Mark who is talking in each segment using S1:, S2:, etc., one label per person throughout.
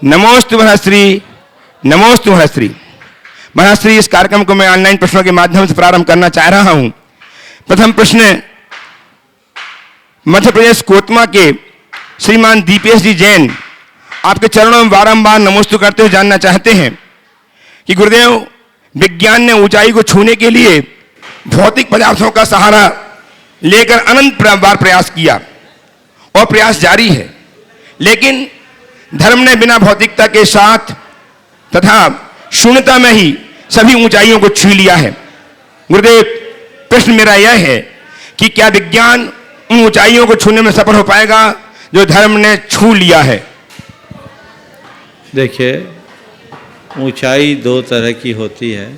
S1: नमोस्तु महश्री, नमोस्तु महश्री। महश्री, इस कार्यक्रम को मैं ऑनलाइन प्रश्नों के माध्यम से प्रारंभ करना चाह रहा हूं। प्रथम प्रश्न मध्य प्रदेश कोतमा के श्रीमान दीपेश जी जैन आपके चरणों में बारंबार नमोस्तु करते हुए जानना चाहते हैं कि गुरुदेव, विज्ञान ने ऊंचाई को छूने के लिए भौतिक पदार्थों का सहारा लेकर अनंत बार प्रयास किया और प्रयास जारी है, लेकिन धर्म ने बिना भौतिकता के साथ तथा शून्यता में ही सभी ऊंचाइयों को छू लिया है। गुरुदेव, प्रश्न मेरा यह है कि क्या विज्ञान उन ऊंचाइयों को छूने में सफल हो पाएगा जो धर्म ने छू लिया है?
S2: देखिए, ऊंचाई दो तरह की होती है।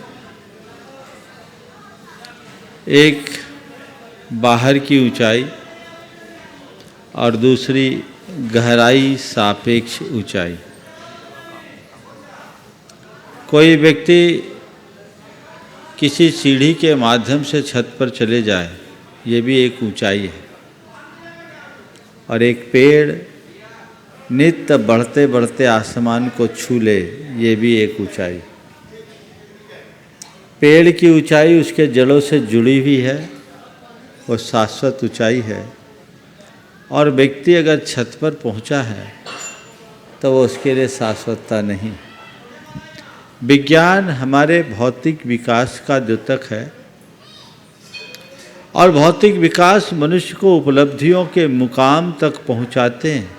S2: एक बाहर की ऊंचाई और दूसरी गहराई सापेक्ष ऊंचाई। कोई व्यक्ति किसी सीढ़ी के माध्यम से छत पर चले जाए, ये भी एक ऊंचाई है। और एक पेड़ नित्य बढ़ते बढ़ते आसमान को छू ले, ये भी एक ऊंचाई। पेड़ की ऊंचाई उसके जड़ों से जुड़ी हुई है, वो शाश्वत ऊंचाई है। और व्यक्ति अगर छत पर पहुंचा है तो वो उसके लिए शाश्वतता नहीं। विज्ञान हमारे भौतिक विकास का द्योतक है और भौतिक विकास मनुष्य को उपलब्धियों के मुकाम तक पहुंचाते हैं,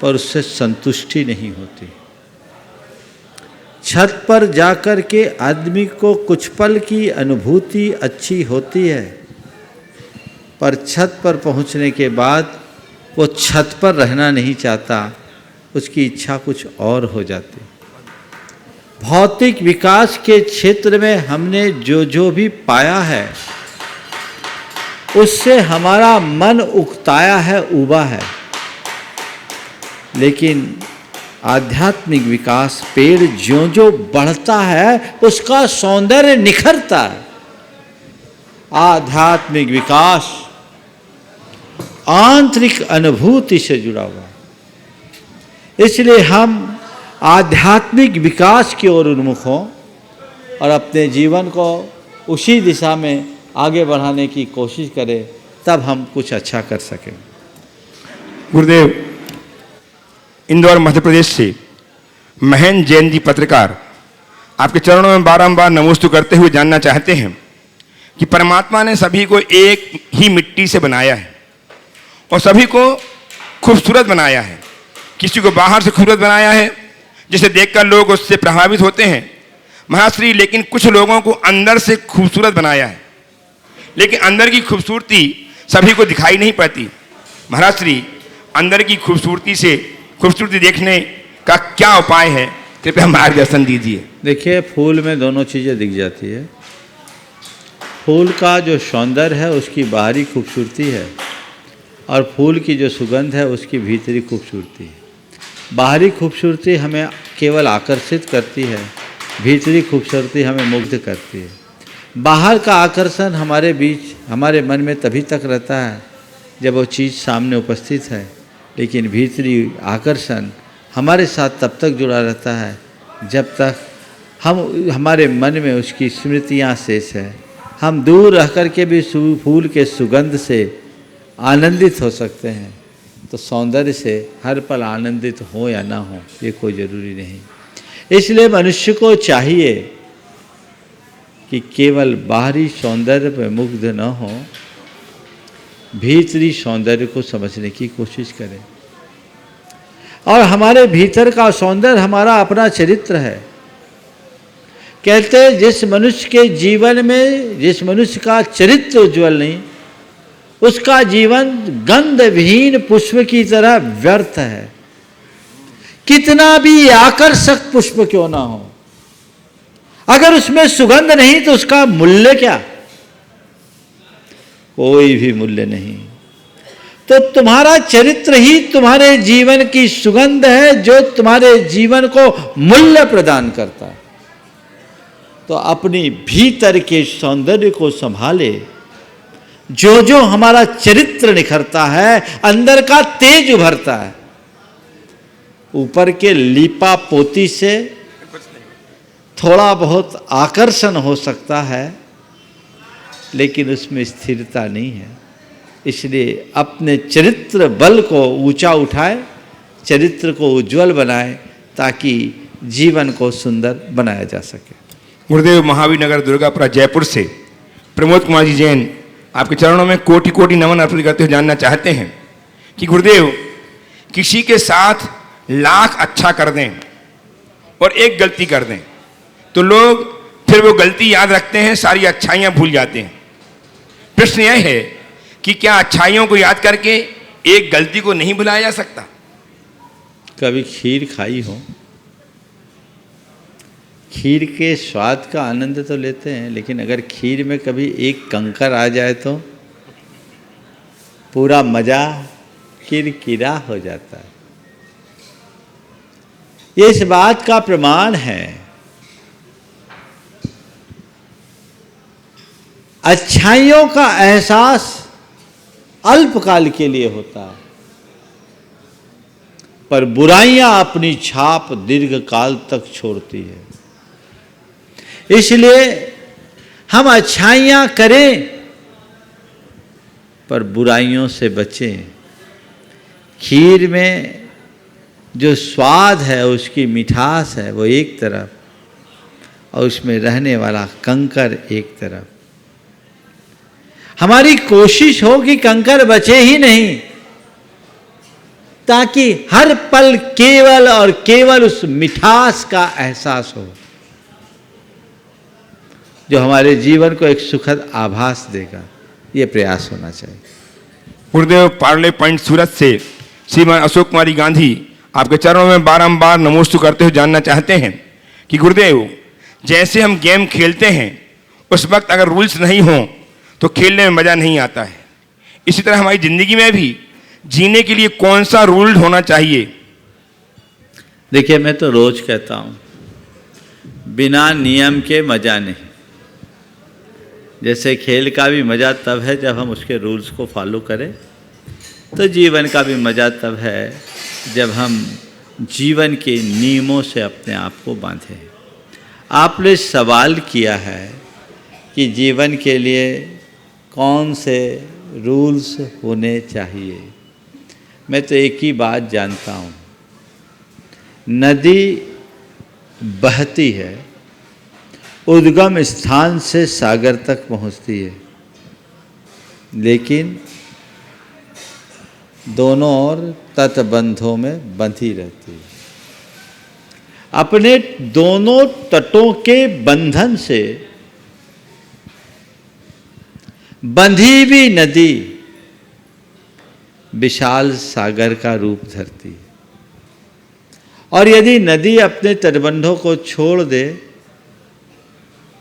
S2: पर उससे संतुष्टि नहीं होती। छत पर जाकर के आदमी को कुछ पल की अनुभूति अच्छी होती है, पर छत पर पहुंचने के बाद वो छत पर रहना नहीं चाहता, उसकी इच्छा कुछ और हो जाती। भौतिक विकास के क्षेत्र में हमने जो जो भी पाया है उससे हमारा मन उकताया है, उबा है। लेकिन आध्यात्मिक विकास, पेड़ ज्यों ज्यों बढ़ता है उसका सौंदर्य निखरता है। आध्यात्मिक विकास आंतरिक अनुभूति से जुड़ा हुआ है। इसलिए हम आध्यात्मिक विकास की ओर उन्मुख हों और अपने जीवन को उसी दिशा में आगे बढ़ाने की कोशिश करें, तब हम कुछ अच्छा कर सकें।
S1: गुरुदेव, इंदौर मध्य प्रदेश से महेंद्र जैन जी पत्रकार आपके चरणों में बारंबार नमोस्तु करते हुए जानना चाहते हैं कि परमात्मा ने सभी को एक ही मिट्टी से बनाया है और सभी को खूबसूरत बनाया है। किसी को बाहर से खूबसूरत बनाया है जिसे देखकर लोग उससे प्रभावित होते हैं महाश्री, लेकिन कुछ लोगों को अंदर से खूबसूरत बनाया है, लेकिन अंदर की खूबसूरती सभी को दिखाई नहीं पड़ती। महाश्री, अंदर की खूबसूरती देखने का क्या उपाय है? कृपया मार्गदर्शन दीजिए।
S2: देखिए, फूल में दोनों चीज़ें दिख जाती है। फूल का जो सौंदर्य है उसकी बाहरी खूबसूरती है और फूल की जो सुगंध है उसकी भीतरी खूबसूरती है। बाहरी खूबसूरती हमें केवल आकर्षित करती है, भीतरी खूबसूरती हमें मुग्ध करती है। बाहर का आकर्षण हमारे बीच, हमारे मन में तभी तक रहता है जब वो चीज़ सामने उपस्थित है, लेकिन भीतरी आकर्षण हमारे साथ तब तक जुड़ा रहता है जब तक हमारे मन में उसकी स्मृतियाँ शेष है। हम दूर रह कर के भी फूल के सुगंध से आनंदित हो सकते हैं, तो सौंदर्य से हर पल आनंदित हो या ना हो ये कोई ज़रूरी नहीं। इसलिए मनुष्य को चाहिए कि केवल बाहरी सौंदर्य पर मुग्ध न हो, भीतरी सौंदर्य को समझने की कोशिश करें। और हमारे भीतर का सौंदर्य हमारा अपना चरित्र है। कहते हैं जिस मनुष्य के जीवन में, जिस मनुष्य का चरित्र उज्ज्वल नहीं, उसका जीवन गंध विहीन पुष्प की तरह व्यर्थ है। कितना भी आकर्षक पुष्प क्यों ना हो, अगर उसमें सुगंध नहीं तो उसका मूल्य क्या? कोई भी मूल्य नहीं। तो तुम्हारा चरित्र ही तुम्हारे जीवन की सुगंध है जो तुम्हारे जीवन को मूल्य प्रदान करता है। तो अपनी भीतर के सौंदर्य को संभाले। जो जो हमारा चरित्र निखरता है, अंदर का तेज उभरता है, ऊपर के लीपा पोती से थोड़ा बहुत आकर्षण हो सकता है, लेकिन उसमें स्थिरता नहीं है। इसलिए अपने चरित्र बल को ऊंचा उठाए, चरित्र को उज्जवल बनाए, ताकि जीवन को सुंदर बनाया जा सके।
S1: गुरुदेव, महावीर नगर दुर्गापुरा जयपुर से प्रमोद कुमार जी जैन आपके चरणों में कोटि कोटि नमन अर्पित करते हुए जानना चाहते हैं कि गुरुदेव, किसी के साथ लाख अच्छा कर दें और एक गलती कर दें तो लोग फिर वो गलती याद रखते हैं, सारी अच्छाइयाँ भूल जाते हैं। प्रश्न यह है कि क्या अच्छाइयों को याद करके एक गलती को नहीं भुलाया जा सकता?
S2: कभी खीर खाई हो? खीर के स्वाद का आनंद तो लेते हैं, लेकिन अगर खीर में कभी एक कंकर आ जाए तो पूरा मजा किरकिरा हो जाता है। ये इस बात का प्रमाण है। अच्छाइयों का एहसास अल्पकाल के लिए होता है, पर बुराइयां अपनी छाप दीर्घ काल तक छोड़ती है। इसलिए हम अच्छाइयां करें, पर बुराइयों से बचें। खीर में जो स्वाद है, उसकी मिठास है, वो एक तरफ, और उसमें रहने वाला कंकर एक तरफ। हमारी कोशिश हो कि कंकर बचे ही नहीं, ताकि हर पल केवल और केवल उस मिठास का एहसास हो, जो हमारे जीवन को एक सुखद आभास देगा। ये प्रयास होना चाहिए।
S1: गुरुदेव, पार्ले पॉइंट सूरत से श्रीमान अशोक कुमारी गांधी आपके चरणों में बारंबार नमोस्तु करते हुए जानना चाहते हैं कि गुरुदेव, जैसे हम गेम खेलते हैं उस वक्त अगर रूल्स नहीं हों तो खेलने में मज़ा नहीं आता है, इसी तरह हमारी ज़िंदगी में भी जीने के लिए कौन सा रूल होना चाहिए?
S2: देखिए, मैं तो रोज कहता हूँ, बिना नियम के मज़ा नहीं। जैसे खेल का भी मज़ा तब है जब हम उसके रूल्स को फॉलो करें, तो जीवन का भी मज़ा तब है जब हम जीवन के नियमों से अपने आप को बांधें। आपने सवाल किया है कि जीवन के लिए कौन से रूल्स होने चाहिए। मैं तो एक ही बात जानता हूँ, नदी बहती है, उद्गम स्थान से सागर तक पहुँचती है, लेकिन दोनों ओर तटबंधों में बंधी रहती है। अपने दोनों तटों के बंधन से बंधी भी नदी विशाल सागर का रूप धरती है, और यदि नदी अपने तटबंधों को छोड़ दे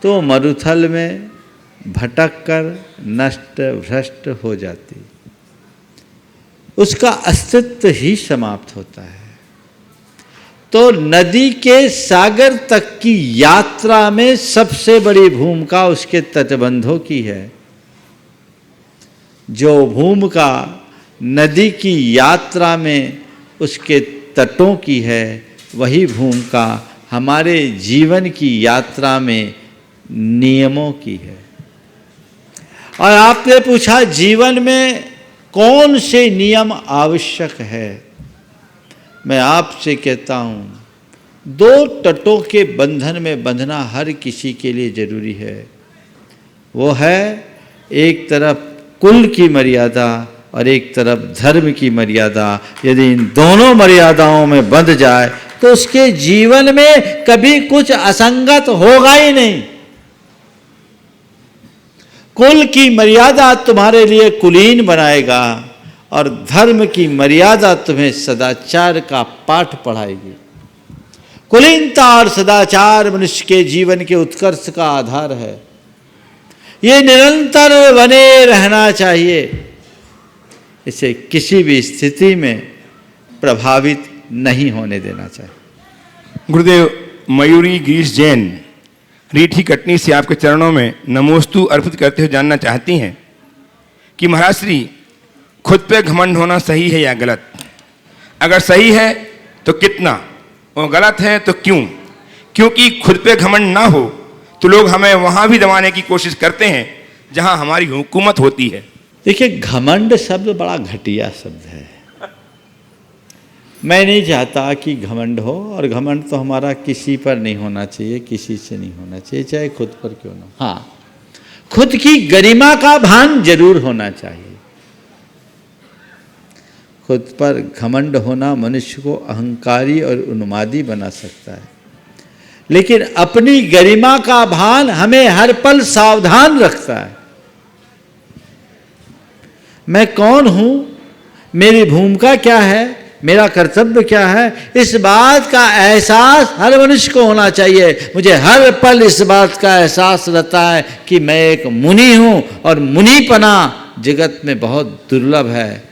S2: तो मरुथल में भटक कर नष्ट भ्रष्ट हो जाती, उसका अस्तित्व ही समाप्त होता है। तो नदी के सागर तक की यात्रा में सबसे बड़ी भूमिका उसके तटबंधों की है। जो भूमिका नदी की यात्रा में उसके तटों की है, वही भूमिका हमारे जीवन की यात्रा में नियमों की है। और आपने पूछा जीवन में कौन से नियम आवश्यक है। मैं आपसे कहता हूँ, दो तटों के बंधन में बंधना हर किसी के लिए जरूरी है। वो है एक तरफ कुल की मर्यादा और एक तरफ धर्म की मर्यादा। यदि इन दोनों मर्यादाओं में बंध जाए तो उसके जीवन में कभी कुछ असंगत होगा ही नहीं। कुल की मर्यादा तुम्हारे लिए कुलीन बनाएगा और धर्म की मर्यादा तुम्हें सदाचार का पाठ पढ़ाएगी। कुलीनता और सदाचार मनुष्य के जीवन के उत्कर्ष का आधार है। ये निरंतर बने रहना चाहिए, इसे किसी भी स्थिति में प्रभावित नहीं होने देना चाहिए।
S1: गुरुदेव, मयूरी गिरीश जैन रीठी कटनी से आपके चरणों में नमोस्तु अर्पित करते हुए जानना चाहती हैं कि महाराज श्री, खुद पे घमंड होना सही है या गलत? अगर सही है तो कितना, और गलत है तो क्यों? क्योंकि खुद पे घमंड ना हो तो लोग हमें वहां भी दबाने की कोशिश करते हैं जहां हमारी हुकूमत होती है।
S2: देखिए, घमंड शब्द बड़ा घटिया शब्द है। मैं नहीं चाहता कि घमंड हो, और घमंड तो हमारा किसी पर नहीं होना चाहिए, किसी से नहीं होना चाहिए, चाहे खुद पर क्यों ना। हाँ, खुद की गरिमा का भान जरूर होना चाहिए। खुद पर घमंड होना मनुष्य को अहंकारी और उन्मादी बना सकता है, लेकिन अपनी गरिमा का भान हमें हर पल सावधान रखता है। मैं कौन हूं, मेरी भूमिका क्या है, मेरा कर्तव्य क्या है, इस बात का एहसास हर मनुष्य को होना चाहिए। मुझे हर पल इस बात का एहसास रहता है कि मैं एक मुनि हूं, और मुनिपना जगत में बहुत दुर्लभ है।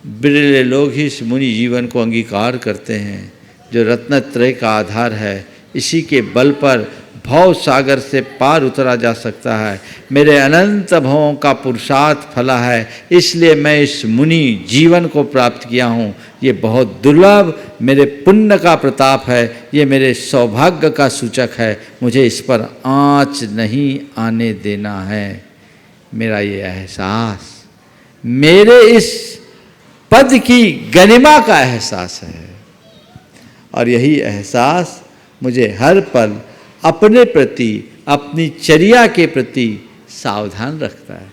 S2: बिरले लोग ही इस मुनि जीवन को अंगीकार करते हैं, जो रत्नत्रय का आधार है। इसी के बल पर भव सागर से पार उतरा जा सकता है। मेरे अनंत भवों का पुरुषार्थ फला है, इसलिए मैं इस मुनि जीवन को प्राप्त किया हूँ। ये बहुत दुर्लभ मेरे पुण्य का प्रताप है, ये मेरे सौभाग्य का सूचक है। मुझे इस पर आँच नहीं आने देना है। मेरा ये एहसास मेरे इस पद की गरिमा का एहसास है, और यही एहसास मुझे हर पल अपने प्रति, अपनी चर्या के प्रति सावधान रखता है।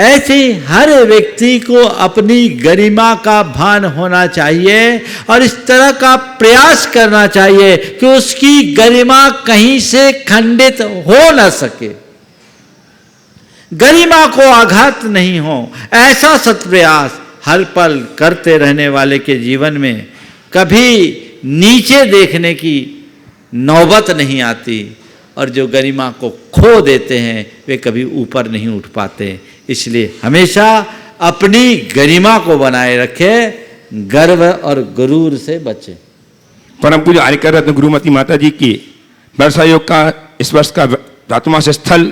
S2: ऐसे हर व्यक्ति को अपनी गरिमा का भान होना चाहिए, और इस तरह का प्रयास करना चाहिए कि उसकी गरिमा कहीं से खंडित हो न सके, गरिमा को आघात नहीं हो। ऐसा सत्प्रयास हर पल करते रहने वाले के जीवन में कभी नीचे देखने की नौबत नहीं आती, और जो गरिमा को खो देते हैं वे कभी ऊपर नहीं उठ पाते। इसलिए हमेशा अपनी गरिमा को बनाए रखे, गर्व और गुरूर से बचे।
S1: परम पूज्य आर्यकर रत्न गुरुमती माता जी की वर्षा योग का इस वर्ष का धातुमास स्थल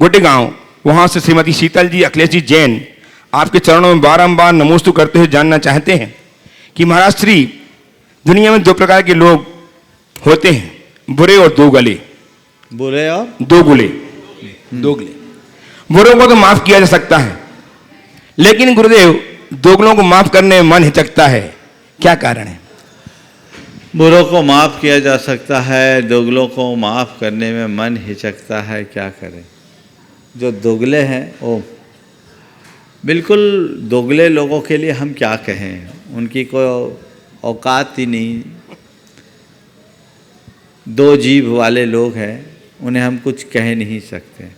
S1: गुड़गांव, वहां से श्रीमती शीतल जी, अखिलेश जी जैन आपके चरणों में बारंबार नमोस्तु करते हुए जानना चाहते हैं कि महाराज श्री, दुनिया में दो प्रकार के लोग होते हैं, बुरे और दोगले।
S2: बुरे और
S1: दोगले, दोगले। बुरों को तो माफ किया जा सकता है, लेकिन गुरुदेव दोगलों को माफ करने में मन हिचकता है, क्या कारण है?
S2: बुरों को माफ किया जा सकता है, दोगलों को माफ करने में मन हिचकता है, क्या करें? जो दोगले हैं वो बिल्कुल, दोगले लोगों के लिए हम क्या कहें, उनकी कोई औकात ही नहीं। दो जीभ वाले लोग हैं, उन्हें हम कुछ कह नहीं सकते।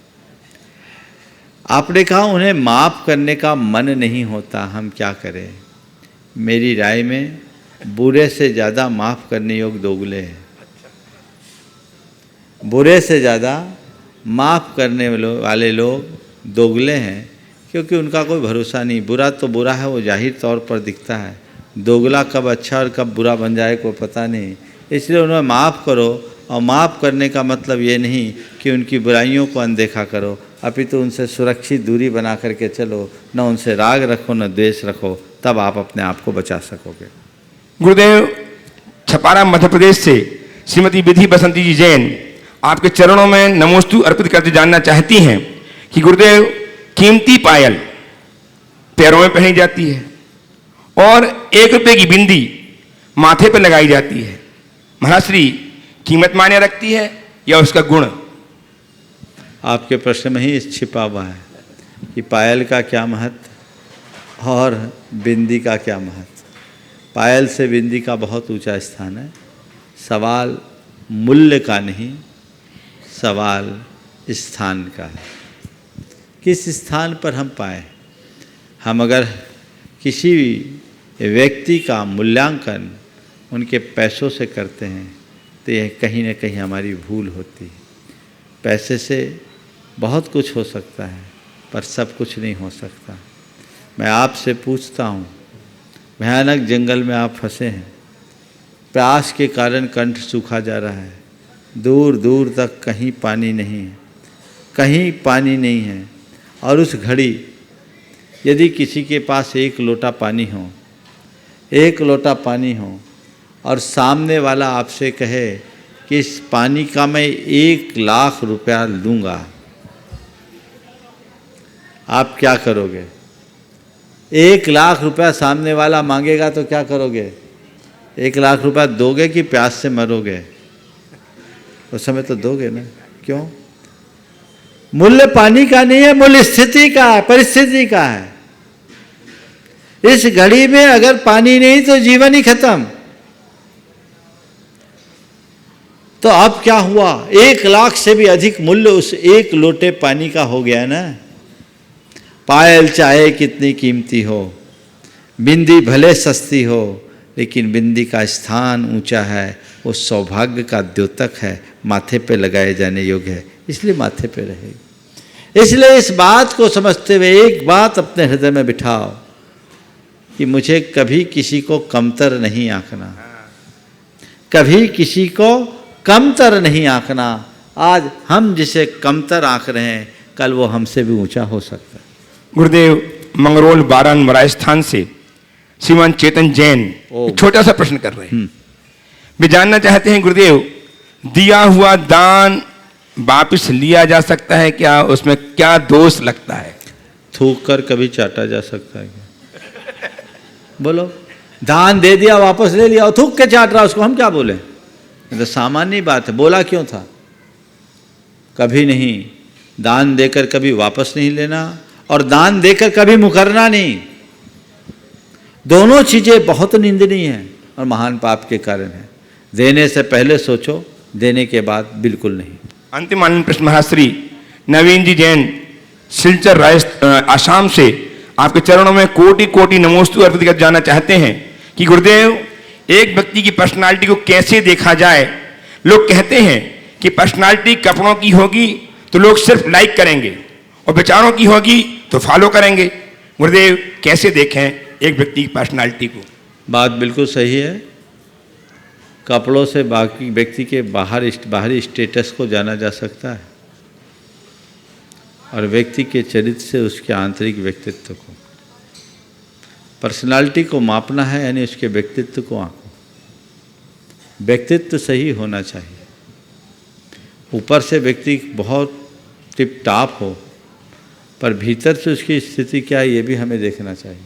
S2: आपने कहा उन्हें माफ़ करने का मन नहीं होता, हम क्या करें? मेरी राय में बुरे से ज़्यादा माफ़ करने योग्य दोगले हैं। बुरे से ज़्यादा माफ़ करने वाले लोग दोगले हैं, क्योंकि उनका कोई भरोसा नहीं। बुरा तो बुरा है, वो जाहिर तौर पर दिखता है। दोगला कब अच्छा और कब बुरा बन जाए कोई पता नहीं। इसलिए उन्हें माफ़ करो, और माफ़ करने का मतलब ये नहीं कि उनकी बुराइयों को अनदेखा करो, अपितु तो उनसे सुरक्षित दूरी बना करके चलो। न उनसे राग रखो, न द्वेष रखो, तब आप अपने आप को बचा सकोगे।
S1: गुरुदेव, छपारा मध्य प्रदेश से श्रीमती विधि बसंती जी जैन आपके चरणों में नमोस्तु अर्पित करते जानना चाहती हैं कि गुरुदेव, कीमती पायल पैरों में पहनी जाती है और 1 रुपये की बिंदी माथे पर लगाई जाती है। महाराज श्री, कीमत मायने रखती है या उसका गुण?
S2: आपके प्रश्न में ही छिपा हुआ है कि पायल का क्या महत्व और बिंदी का क्या महत्व। पायल से बिंदी का बहुत ऊंचा स्थान है। सवाल मूल्य का नहीं, सवाल स्थान का है। किस स्थान पर हम पाए? हम अगर किसी व्यक्ति का मूल्यांकन उनके पैसों से करते हैं तो यह कहीं न कहीं हमारी भूल होती है। पैसे से बहुत कुछ हो सकता है, पर सब कुछ नहीं हो सकता। मैं आपसे पूछता हूँ, भयानक जंगल में आप फंसे हैं, प्यास के कारण कंठ सूखा जा रहा है, दूर दूर तक कहीं पानी नहीं है, कहीं पानी नहीं है, और उस घड़ी यदि किसी के पास 1 लोटा पानी हो, 1 लोटा पानी हो, और सामने वाला आपसे कहे कि इस पानी का मैं 1,00,000 रुपया लूँगा, आप क्या करोगे? 1,00,000 रुपया सामने वाला मांगेगा तो क्या करोगे? 1,00,000 रुपया दोगे कि प्यास से मरोगे? उस समय तो दोगे ना। क्यों? मूल्य पानी का नहीं है, मूल्य स्थिति का है, परिस्थिति का है। इस घड़ी में अगर पानी नहीं तो जीवन ही खत्म। तो अब क्या हुआ? 1,00,000 से भी अधिक मूल्य उस एक लोटे पानी का हो गया ना। पायल चाहे कितनी कीमती हो, बिंदी भले सस्ती हो, लेकिन बिंदी का स्थान ऊंचा है, वो सौभाग्य का द्योतक है, माथे पे लगाए जाने योग्य है, इसलिए माथे पे रहेगी। इसलिए इस बात को समझते हुए एक बात अपने हृदय में बिठाओ कि मुझे कभी किसी को कमतर नहीं आंकना, कभी किसी को कमतर नहीं आंकना। आज हम जिसे कमतर आंक रहे हैं, कल वो हमसे भी ऊंचा हो सकता है।
S1: गुरुदेव, मंगरोल बारान राजस्थान से श्रीमान चेतन जैन एक छोटा सा प्रश्न कर रहे हैं। वे जानना चाहते हैं, गुरुदेव, दिया हुआ दान वापस लिया जा सकता है क्या? उसमें क्या दोष लगता है?
S2: थूक कर कभी चाटा जा सकता है क्या? बोलो, दान दे दिया वापस ले लिया और थूक के चाट रहा, उसको हम क्या बोले? तो सामान्य बात है। बोला क्यों था? कभी नहीं। दान देकर कभी वापस नहीं लेना और दान देकर कभी मुकरना नहीं। दोनों चीजें बहुत निंदनीय हैं और महान पाप के कारण है। देने से पहले सोचो, देने के बाद बिल्कुल नहीं।
S1: अंतिम आनंद प्रश्न महाश्री नवीन जी जैन सिलचर आसाम से आपके चरणों में कोटि कोटि नमोस्तु अर्पित कर जाना चाहते हैं कि गुरुदेव, एक व्यक्ति की पर्सनालिटी को कैसे देखा जाए? लोग कहते हैं कि पर्सनालिटी कपड़ों की होगी तो लोग सिर्फ लाइक करेंगे और विचारों की होगी तो फॉलो करेंगे। गुरुदेव, कैसे देखें एक व्यक्ति की पर्सनालिटी को?
S2: बात बिल्कुल सही है। कपड़ों से बाकी व्यक्ति के बाहरी स्टेटस को जाना जा सकता है और व्यक्ति के चरित्र से उसके आंतरिक व्यक्तित्व को। पर्सनालिटी को मापना है, यानी उसके व्यक्तित्व को आंको। व्यक्तित्व सही होना चाहिए। ऊपर से व्यक्ति बहुत टिप टाप हो, पर भीतर से उसकी स्थिति क्या है, ये भी हमें देखना चाहिए।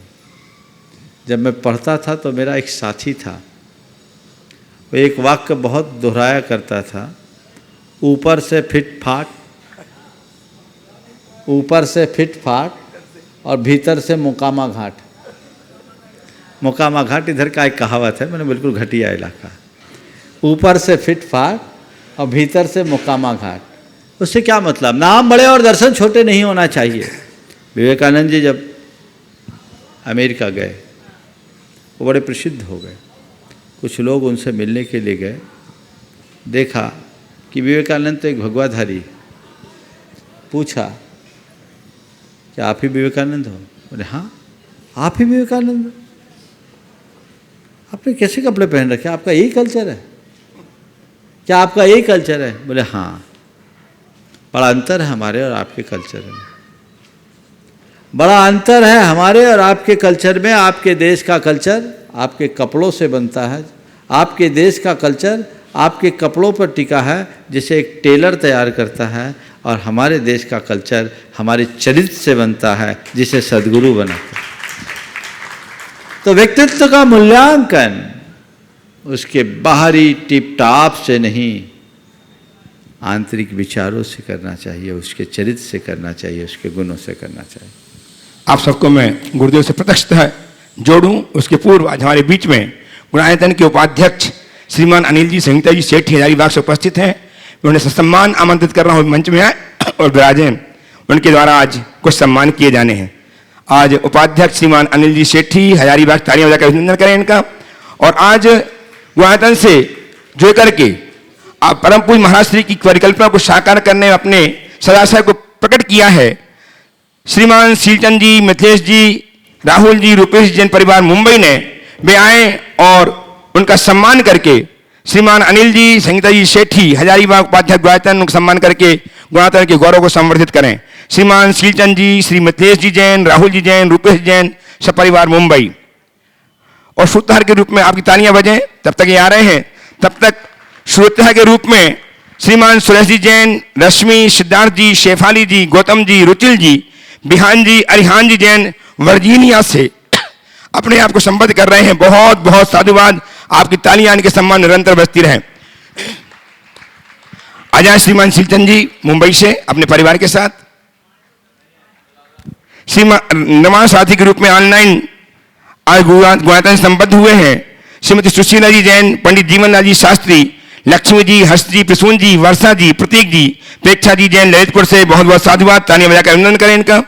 S2: जब मैं पढ़ता था तो मेरा एक साथी था, वो एक वाक्य बहुत दोहराया करता था, ऊपर से फिट फाट, ऊपर से फिट फाट और भीतर से मुकामा घाट। मुकामा घाट इधर का एक कहावत है, मैंने बिल्कुल घटिया इलाका। ऊपर से फिट फाट और भीतर से मुकामा घाट। उससे क्या मतलब? नाम बड़े और दर्शन छोटे नहीं होना चाहिए। विवेकानंद जी जब अमेरिका गए, वो बड़े प्रसिद्ध हो गए। कुछ लोग उनसे मिलने के लिए गए, देखा कि विवेकानंद तो एक भगवाधारी। पूछा, क्या आप ही विवेकानंद हो? बोले हाँ, आप ही विवेकानंद हो। आपने कैसे कपड़े पहन रखे? आपका यही कल्चर है क्या? आपका यही कल्चर है? बोले हाँ। बड़ा अंतर है हमारे और आपके कल्चर में। बड़ा अंतर है हमारे और आपके कल्चर में। आपके देश का कल्चर आपके कपड़ों से बनता है। आपके देश का कल्चर आपके कपड़ों पर टिका है, जिसे एक टेलर तैयार करता है, और हमारे देश का कल्चर हमारे चरित्र से बनता है, जिसे सद्गुरु बनाता है। तो व्यक्तित्व का मूल्यांकन उसके बाहरी टिप टाप से नहीं, आंतरिक विचारों से करना चाहिए, उसके चरित्र से करना चाहिए, उसके गुणों से करना चाहिए।
S1: आप सबको मैं गुरुदेव से प्रत्यक्षतः जोड़ूं, उसके पूर्व आज हमारे बीच में गुणायतन के उपाध्यक्ष श्रीमान अनिल जी संहिता जी सेठी हजारीबाग से उपस्थित हैं। मैं उन्हें सम्मान आमंत्रित कर रहा हूँ, मंच में आए और विराजें। उनके द्वारा आज कुछ सम्मान किए जाने हैं। आज उपाध्यक्ष श्रीमान अनिल जी सेठी हजारीबाग, तालियां बजाकर अभिनंदन करें इनका। और आज गुणायतन से जुड़ करके आप परम पूज्य महाराज श्री की परिकल्पना को साकार करने में अपने सदाशय को प्रकट किया है। श्रीमान शीलचंद जी, मिथिलेश जी, राहुल जी, रूपेश जैन परिवार मुंबई ने वे आए और उनका सम्मान करके श्रीमान अनिल जी संगीता जी सेठी हजारीबाग उपाध्यक्ष गुणायतन, उनका सम्मान करके गुणायतन के गौरव को संवर्धित करें। श्रीमान शीलचंद जी, श्री मिथिलेश जी जैन, राहुल जी जैन, रूपेश जैन, सपरिवार मुंबई। और सूत्रधार के रूप में आपकी तालियां बजें। तब तक ये आ रहे हैं, तब तक श्रोता के रूप में श्रीमान सुरेश जी जैन, रश्मि, सिद्धार्थ जी, शेफाली जी, गौतम जी, रुचिल जी, बिहान जी, अरिहान जी जैन वर्जीनिया से अपने आप को संबोधित कर रहे हैं। बहुत बहुत साधुवाद। आपकी तालियां इनके सम्मान निरंतर बजती रहे। अजय श्रीमान सिलचंद जी मुंबई से अपने परिवार के साथ, श्रीमान निर्माण साथी के रूप में ऑनलाइन आज गुवाहाटी से संबद्ध हुए हैं श्रीमती सुशीला जी जैन, पंडित जीवनलाल जी शास्त्री, लक्ष्मी जी, हर्ष जी, प्रसून जी, वर्षा जी, प्रतीक जी, प्रेक्षा जी जैन ललितपुर से बहुत बहुत साधुवाद। तालियां बजाकर अभिनंदन करें इनका।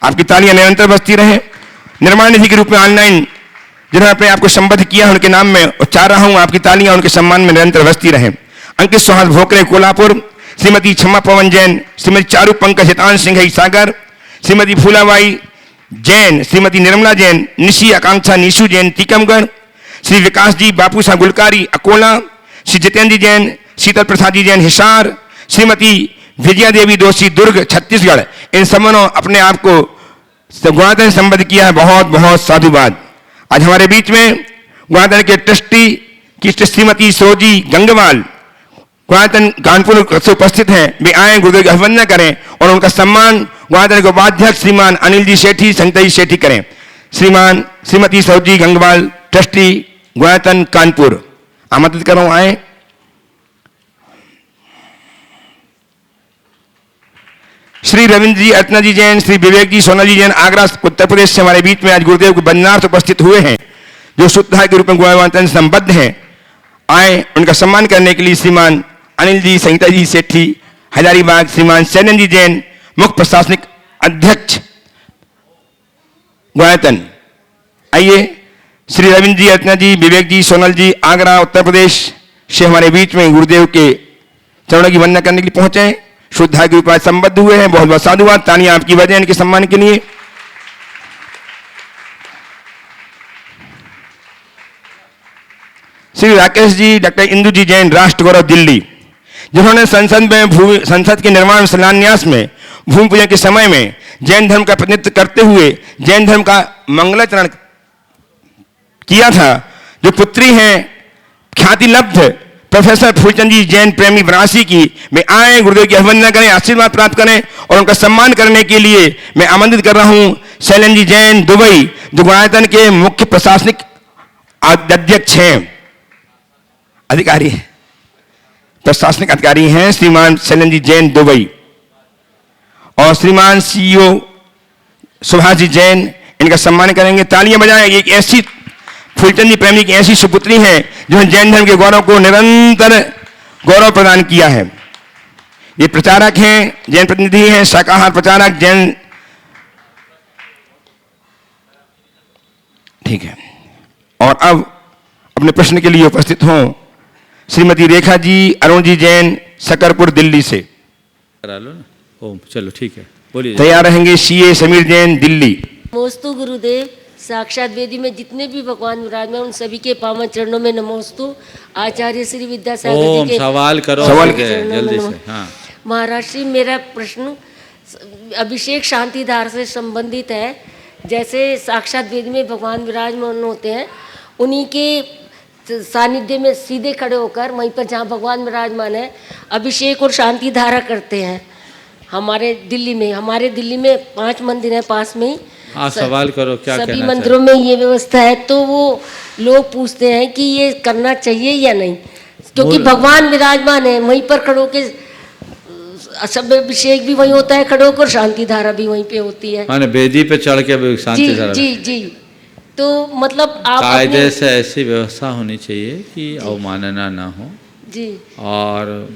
S1: आपकी तालियां निरंतर बजती रहे। निर्माण निधि के रूप में ऑनलाइन जिन्होंने अपने आपको संबद्ध किया उनके नाम में उच्चार रहा हूं, आपकी तालियां उनके सम्मान में निरंतर बजती रहे। अंकित सुहास भोकरे कोल्हापुर, श्रीमती क्षमा पवन जैन, श्रीमती चारू पंकज हितांश सिंह सागर, श्रीमती फूलाबाई जैन, श्रीमती निर्मला जैन, निशी आकांक्षा नीशु जैन टीकमगढ़, श्री विकास जी बापू शाह गुलकारी अकोला, श्री जितेंद्र जी जैन, शीतल प्रसाद जी जैन हिसार, श्रीमती विजया देवी दोषी दुर्ग छत्तीसगढ़। इन सबों अपने आप को गुवाहाटी संबद्ध किया है। बहुत बहुत साधुवाद। आज हमारे बीच में गुवाहाटी के ट्रस्टी की श्रीमती सरोजी गंगवाल गुवाहाटी कानपुर से उपस्थित हैं। वे आए, गुरुदेव की अभिवंदना करें और उनका सम्मान गुवाहाटी के उपाध्यक्ष श्रीमान अनिल जी सेठी, संगीता जी सेठी करें। श्रीमान श्रीमती सरोजी गंगवाल ट्रस्टी गुवाहाटी कानपुर, आमंत्रित कर रहा हूं, आए। श्री रविंद्र जी अर्चना जी जैन, श्री विवेक जी सोना जी जैन आगरा उत्तर प्रदेश से हमारे बीच में आज गुरुदेव के बंदनार्थ उपस्थित हुए हैं, जो सूत्रधार के रूप में गुवाहाटी से संबद्ध हैं। आए उनका सम्मान करने के लिए श्रीमान अनिल जी, संगीता जी सेठी हजारीबाग, श्रीमान शैलन जी जैन मुख्य प्रशासनिक अध्यक्ष गुवाहाटी। आइए श्री रविंद्र जी अर्चना जी, विवेक जी सोनल जी आगरा उत्तर प्रदेश से हमारे बीच में गुरुदेव के चरणों की वंदना करने के लिए पहुंचे, शुद्धा के रूप में संबद्ध हुए हैं। बहुत बहुत साधुवाद। तालियां आपकी बजाएं इनके सम्मान के लिए। श्री राकेश जी, डॉक्टर इंदु जी जैन राष्ट्र गौरव दिल्ली, जिन्होंने संसद के निर्माण शिलान्यास में भूमि पूजन के समय में जैन धर्म का प्रतिनिधित्व करते हुए जैन धर्म का मंगलाचरण किया था, जो पुत्री हैं ख्याति लब्ध प्रोफेसर फूलचंद जी जैन प्रेमी वाराणसी की। मैं आए, गुरुदेव की अभिवंदना करें, आशीर्वाद प्राप्त करें और उनका सम्मान करने के लिए मैं आमंत्रित कर रहा हूं शैलन जी जैन दुबई, जो गुवाहाटी के मुख्य प्रशासनिक अध्यक्ष हैं, अधिकारी प्रशासनिक अधिकारी हैं श्रीमान शैलन जी जैन दुबई, और श्रीमान सीईओ सुभाष जी जैन, इनका सम्मान करेंगे। तालियां बजाएं। एक ऐसी फूलचंद जी प्रेमी की ऐसी सुपुत्री हैं जिन्होंने जैन धर्म के गौरव को निरंतर गौरव प्रदान किया है। ये प्रचारक हैं, जैन प्रतिनिधि हैं, शाकाहार प्रचारक जैन। ठीक है, और अब अपने प्रश्न के लिए उपस्थित हों श्रीमती रेखा जी अरुण जी जैन सकरपुर दिल्ली से।
S2: करा लो ना। ओम, चलो ठीक है, बोलिए।
S1: तैयार रहेंगे सीए समीर जैन दिल्ली।
S3: नमोस्तु गुरुदेव। साक्षात वेदी में जितने भी भगवान विराजमान उन सभी के पावन चरणों में नमोस्तु। आचार्य श्री विद्यासागर
S2: ओम,
S3: जी के
S2: सवाल करो,
S1: सवाल
S2: जल्दी से। हाँ
S3: महाराज श्री, मेरा प्रश्न अभिषेक शांतिधार से संबंधित है। जैसे साक्षात वेदी में भगवान विराजमान होते हैं, उन्हीं के सानिध्य में सीधे खड़े होकर वहीं पर जहाँ भगवान विराजमान है अभिषेक और शांति धारा करते हैं। हमारे दिल्ली में 5 मंदिर हैं पास में ही।
S2: हाँ, सवाल करो, क्या कहना
S3: सभी मंदिरों में ये व्यवस्था है, तो वो लोग पूछते हैं कि ये करना चाहिए या नहीं, क्योंकि भगवान विराजमान है वहीं पर खड़ो के सब अभिषेक भी वहीं होता है, खड़ो कर शांति धारा भी वहीं पे होती है।
S2: माने वेदी पे चढ़ के शांति धारा।
S3: जी जी। तो मतलब आप
S2: कायदे से ऐसी व्यवस्था होनी चाहिए कि अवमानना ना हो
S3: जी।
S2: और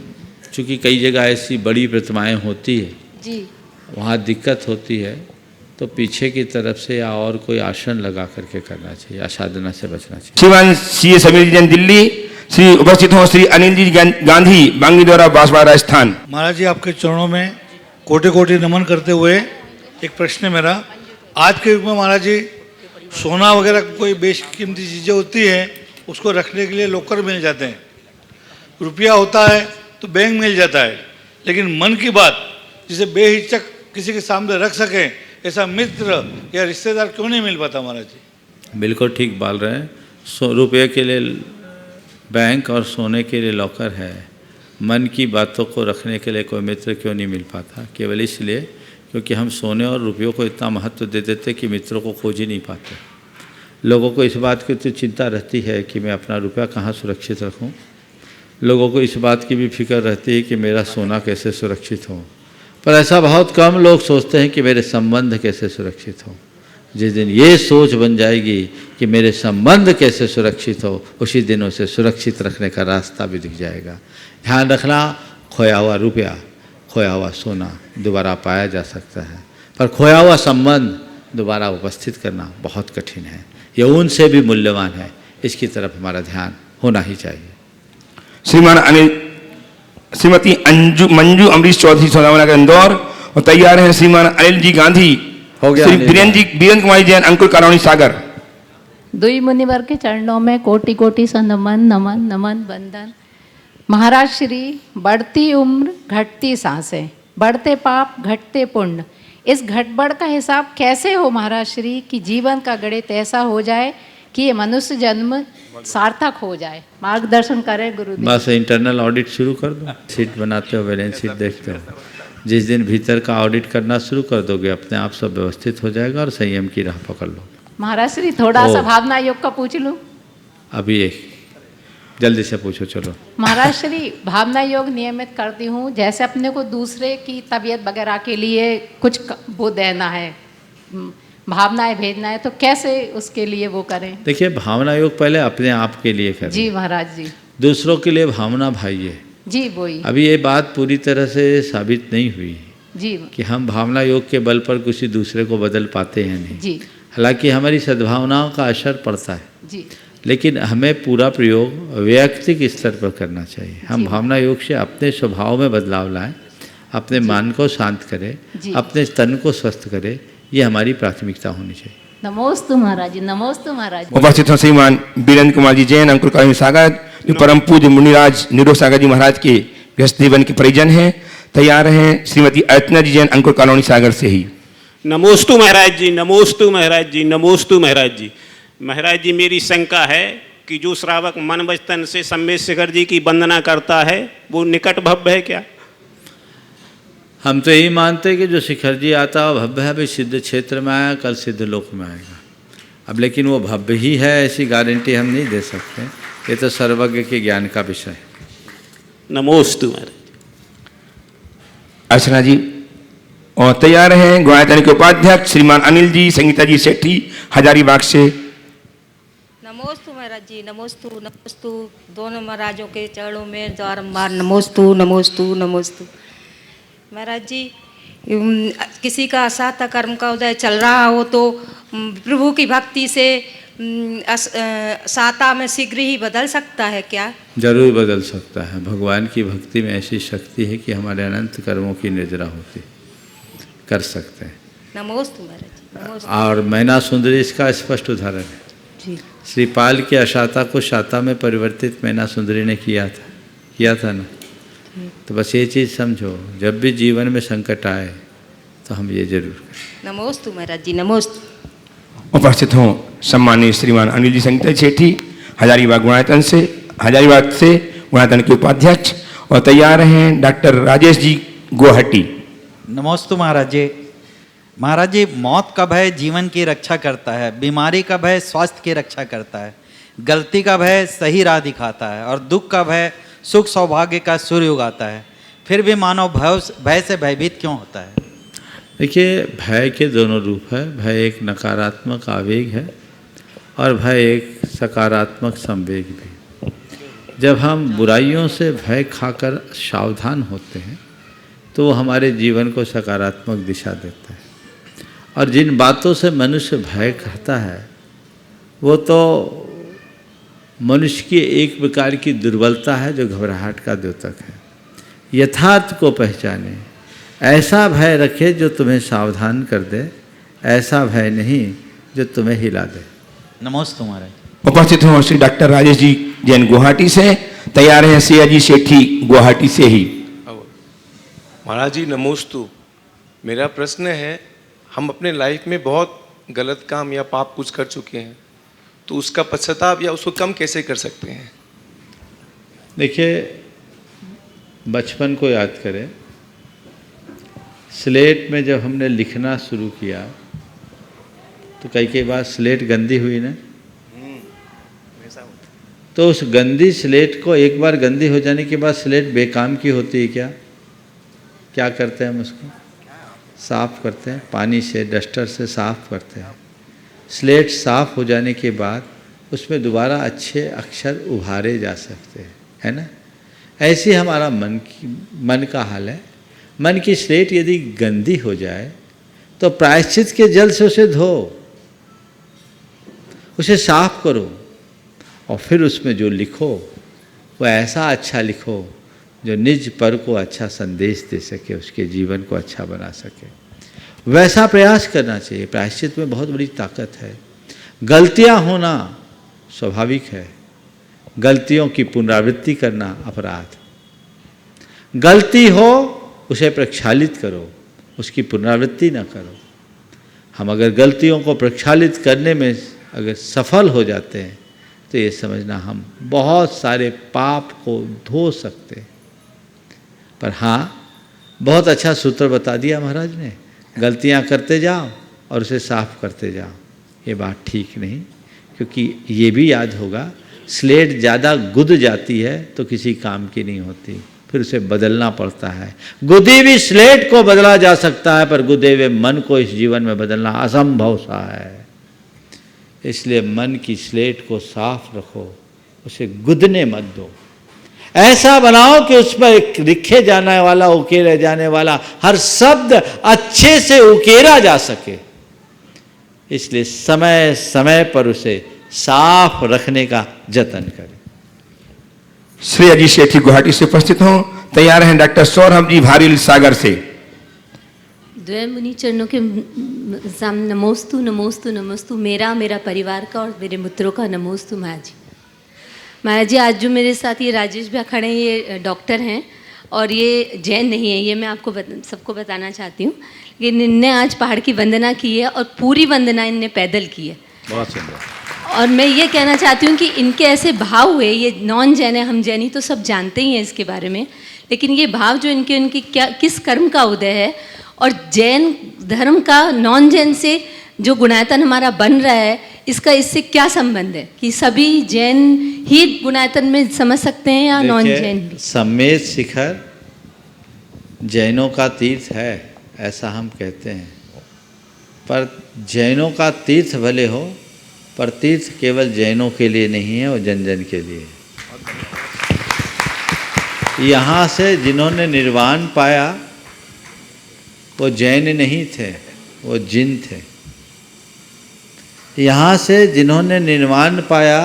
S2: चूंकि कई जगह ऐसी बड़ी प्रतिमाएं होती है
S3: जी,
S2: वहाँ दिक्कत होती है, तो पीछे की तरफ से या और कोई आसन लगा करके करना चाहिए, असाधना से बचना चाहिए।
S1: श्रीमान सीए समीर जैन दिल्ली। श्री उपस्थित हो श्री अनिल जी गांधी बांगी द्वारा बांसवाड़ा राजस्थान।
S4: महाराज जी, आपके चरणों में कोटि कोटि नमन करते हुए एक प्रश्न है मेरा। आज के युग में महाराज जी सोना वगैरह कोई बेशकीमती चीज़ें होती हैं, उसको रखने के लिए लॉकर मिल जाते हैं, रुपया होता है तो बैंक मिल जाता है, लेकिन मन की बात जिसे बेहिचक किसी के सामने रख सकें, ऐसा मित्र या रिश्तेदार क्यों नहीं मिल पाता महाराज जी?
S2: बिल्कुल ठीक बोल रहे हैं। रुपये के लिए बैंक और सोने के लिए लॉकर है, मन की बातों को रखने के लिए कोई मित्र क्यों नहीं मिल पाता? केवल इसलिए क्योंकि हम सोने और रुपयों को इतना महत्व दे देते कि मित्रों को खोज ही नहीं पाते। लोगों को इस बात की तो चिंता रहती है कि मैं अपना रुपया कहाँ सुरक्षित रखूं। लोगों को इस बात की भी फिक्र रहती है कि मेरा सोना कैसे सुरक्षित हो, पर ऐसा बहुत कम लोग सोचते हैं कि मेरे संबंध कैसे सुरक्षित हो। जिस दिन ये सोच बन जाएगी कि मेरे संबंध कैसे सुरक्षित हो, उसी दिन उसे सुरक्षित रखने का रास्ता भी दिख जाएगा। ध्यान रखना, खोया हुआ रुपया, खोया हुआ सोना दोबारा पाया जा सकता है, पर खोया हुआ संबंध दोबारा उपस्थित करना बहुत कठिन है। यह उनसे भी मूल्यवान है, इसकी तरफ हमारा ध्यान होना ही चाहिए।
S1: श्रीमान अनिल, श्रीमती मंजू अमरीश चौधरी सौदावना के इंदौर, और तैयार हैं श्रीमान अनिल जी गांधी,
S2: हो गया
S1: श्री
S2: अनिल
S1: वीरेंद्र कुमारी जैन, अंकुर कॉलोनी सागर।
S5: दुई मुनिवर के चरणों में कोटि कोटि सा नमन नमन नमन वंदन। महाराज श्री, बढ़ती उम्र घटती सांसें, बढ़ते पाप घटते पुण्य, इस घटबढ़ का हिसाब कैसे हो महाराज श्री कि जीवन का गणित ऐसा हो जाए कि ये मनुष्य जन्म सार्थक हो जाए? मार्गदर्शन करें गुरुदेव।
S2: बस इंटरनल ऑडिट शुरू कर दो, शीट बनाते हो, बैलेंस शीट देखते हो। जिस दिन भीतर का ऑडिट करना शुरू कर दोगे, अपने आप सब व्यवस्थित हो जाएगा और संयम की राह पकड़ लो।
S5: महाराज श्री, थोड़ा सा भावना योग का पूछ लूं?
S2: अभी एक जल्दी से पूछो, चलो।
S5: महाराज श्री, भावना योग नियमित करती हूँ, जैसे अपने को दूसरे की तबीयत वगैरह के लिए कुछ वो देना है, भावनाएं भेजना है, तो कैसे उसके लिए वो करें?
S2: देखिए, भावना योग पहले अपने आप के लिए करें।
S5: जी महाराज जी।
S2: दूसरों के लिए भावना भाइये।
S5: जी वही।
S2: अभी ये बात पूरी तरह से साबित नहीं हुई
S5: जी
S2: कि हम भावना योग के बल पर किसी दूसरे को बदल पाते हैं नहीं।
S5: जी
S2: हालांकि हमारी सद्भावनाओं का असर पड़ता है,
S5: जी
S2: लेकिन हमें पूरा प्रयोग वैयक्तिक स्तर पर करना चाहिए। हम भावना योग से अपने स्वभाव में बदलाव लाएं, अपने मन को शांत करें, अपने तन को स्वस्थ करें, ये हमारी प्राथमिकता होनी चाहिए।
S5: नमोस्तु महाराज जी, नमोस्तु महाराज जी।
S1: उपस्थित हैं श्रीमान वीरेंद्र कुमार जी जैन, अंकुर कॉलोनी सागर, जो परम पूज्य मुनिराज निरोध सागर जी महाराज के व्यस्त जीवन के परिजन हैं। तैयार हैं श्रीमती अर्चना जी जैन, अंकुर कॉलोनी सागर से ही।
S6: नमोस्तु महाराज जी, नमोस्तु महाराज जी, नमोस्तु महाराज जी। महाराज जी, मेरी शंका है कि जो श्रावक मन वचन से सम्मेद शिखर जी की वंदना करता है वो निकट भव्य है क्या?
S2: हम तो यही मानते हैं कि जो शिखर जी आता है भव्य है। अभी सिद्ध क्षेत्र में आया, कल सिद्ध लोक में आएगा। अब लेकिन वो भव्य ही है ऐसी गारंटी हम नहीं दे सकते, ये तो सर्वज्ञ के ज्ञान का विषय है।
S6: नमोस्तु महाराज।
S1: अर्चना जी, और तैयार हैं गुणायतन के उपाध्यक्ष श्रीमान अनिल जी, संगीता जी सेठी, हजारीबाग से।
S7: नमोस्तु महाराज जी, नमोस्तु नमोस्तु। दोनों महाराजों के चरणों में बारंबार नमोस्तु नमोस्तु नमोस्तु। महाराज जी, किसी का असाता कर्म का उदय चल रहा हो तो प्रभु की भक्ति से साता में शीघ्र ही बदल सकता है क्या?
S2: जरूर बदल सकता है। भगवान की भक्ति में ऐसी शक्ति है कि हमारे अनंत कर्मों की निर्जरा होती, कर सकते हैं।
S7: नमोस्तु महाराज जी, नमोस्तु।
S2: और मैना सुंदरी इसका स्पष्ट उदाहरण है।
S7: जी।
S2: श्रीपाल की अशाता को शाता में परिवर्तित मैना सुंदरी ने किया था ना। तो बस ये चीज़ समझो, जब भी जीवन में संकट आए तो हम ये जरूर करें।
S7: नमोस्तु महाराज जी, नमोस्तु।
S1: उपस्थित हों सम्मानीय श्रीमान अनिल जी संगीता सेठी, हजारीबाग गुणायतन से, हजारीबाग से गुणायतन के उपाध्यक्ष। और तैयार हैं डॉक्टर राजेश जी गुवाहाटी।
S8: नमोस्तु महाराज जी। महाराज जी, मौत का भय जीवन की रक्षा करता है, बीमारी का भय स्वास्थ्य की रक्षा करता है, गलती का भय सही राह दिखाता है, और दुख का भय सुख सौभाग्य का सूर्य उगाता है। फिर भी मानव भय से भयभीत क्यों होता है?
S2: देखिए, भय के दोनों रूप है। भय एक नकारात्मक आवेग है और भय एक सकारात्मक संवेग भी। जब हम बुराइयों से भय खाकर सावधान होते हैं तो वो हमारे जीवन को सकारात्मक दिशा देता है। और जिन बातों से मनुष्य भय करता है वो तो मनुष्य की एक प्रकार की दुर्बलता है जो घबराहट का द्योतक है। यथार्थ को पहचाने, ऐसा भय रखे जो तुम्हें सावधान कर दे, ऐसा भय नहीं जो तुम्हें हिला दे।
S8: नमोस्तु महाराज।
S1: उपस्थित हों श्री डॉक्टर राजेश जी जैन गुवाहाटी से। तैयार हैं सिया जी सेठी गुवाहाटी से ही।
S9: महाराज जी, नमोस्तु। मेरा प्रश्न है, हम अपने लाइफ में बहुत गलत काम या पाप कुछ कर चुके हैं, तो तो उसका पश्चाताप या उसको कम कैसे कर सकते हैं?
S2: देखिए, बचपन को याद करें, स्लेट में जब हमने लिखना शुरू किया तो कई बार स्लेट गंदी हुई ना, तो उस गंदी स्लेट को एक बार गंदी हो जाने के बाद स्लेट बेकाम की होती है क्या? क्या करते हैं हम उसको? साफ़ करते हैं, पानी से, डस्टर से साफ़ करते हैं। स्लेट साफ़ हो जाने के बाद उसमें दोबारा अच्छे अक्षर उभारे जा सकते हैं, है ना? ऐसे हमारा मन का हाल है। मन की स्लेट यदि गंदी हो जाए तो प्रायश्चित के जल से उसे धो, उसे साफ करो, और फिर उसमें जो लिखो वो ऐसा अच्छा लिखो जो निज पर को अच्छा संदेश दे सके, उसके जीवन को अच्छा बना सके। वैसा प्रयास करना चाहिए। प्रायश्चित में बहुत बड़ी ताकत है। गलतियां होना स्वाभाविक है, गलतियों की पुनरावृत्ति करना अपराध। गलती हो उसे प्रक्षालित करो, उसकी पुनरावृत्ति ना करो। हम अगर गलतियों को प्रक्षालित करने में अगर सफल हो जाते हैं तो ये समझना हम बहुत सारे पाप को धो सकते हैं। पर हाँ, बहुत अच्छा सूत्र बता दिया महाराज ने, गलतियां करते जाओ और उसे साफ करते जाओ। ये बात ठीक नहीं, क्योंकि ये भी याद होगा, स्लेट ज़्यादा गुद जाती है तो किसी काम की नहीं होती, फिर उसे बदलना पड़ता है। गुदी हुई स्लेट को बदला जा सकता है, पर गुदे हुए मन को इस जीवन में बदलना असंभव सा है। इसलिए मन की स्लेट को साफ रखो, उसे गुदने मत दो। ऐसा बनाओ कि उस पर लिखे जाने वाला, उकेरे जाने वाला हर शब्द अच्छे से उकेरा जा सके। इसलिए समय समय पर उसे साफ रखने का जतन करें।
S1: श्री अजीत सेठी गुवाहाटी से उपस्थित हों। तैयार हैं डॉक्टर सौरभ जी भारिल सागर से।
S10: द्वय मुनि चरणों के सामने नमोस्तु नमोस्तु नमोस्तु, मेरा, मेरा परिवार का और मेरे मित्रों का नमोस्तु महाराज जी। महाराज जी, आज जो मेरे साथ ये राजेश भैया खड़े हैं, ये डॉक्टर हैं और ये जैन नहीं है, ये मैं आपको सबको बताना चाहती हूँ। लेकिन इनने आज पहाड़ की वंदना की है और पूरी वंदना इनने पैदल की है।
S2: बहुत सुंदर।
S10: और मैं ये कहना चाहती हूँ कि इनके ऐसे भाव हुए, ये नॉन जैन है, हम जैनी तो सब जानते ही हैं इसके बारे में, लेकिन ये भाव जो इनके क्या, किस कर्म का उदय है और जैन धर्म का नॉन जैन से जो गुणायतन हमारा बन रहा है, इसका इससे क्या संबंध है कि सभी जैन ही गुणायतन में समझ सकते हैं या नॉन जैन भी?
S2: सम्मेद शिखर जैनों का तीर्थ है, ऐसा हम कहते हैं। पर जैनों का तीर्थ भले हो, पर तीर्थ केवल जैनों के लिए नहीं है, वो जन जन के लिए। यहाँ से जिन्होंने निर्वाण पाया वो जैन नहीं थे, वो जिन थे। यहाँ से जिन्होंने निर्वाण पाया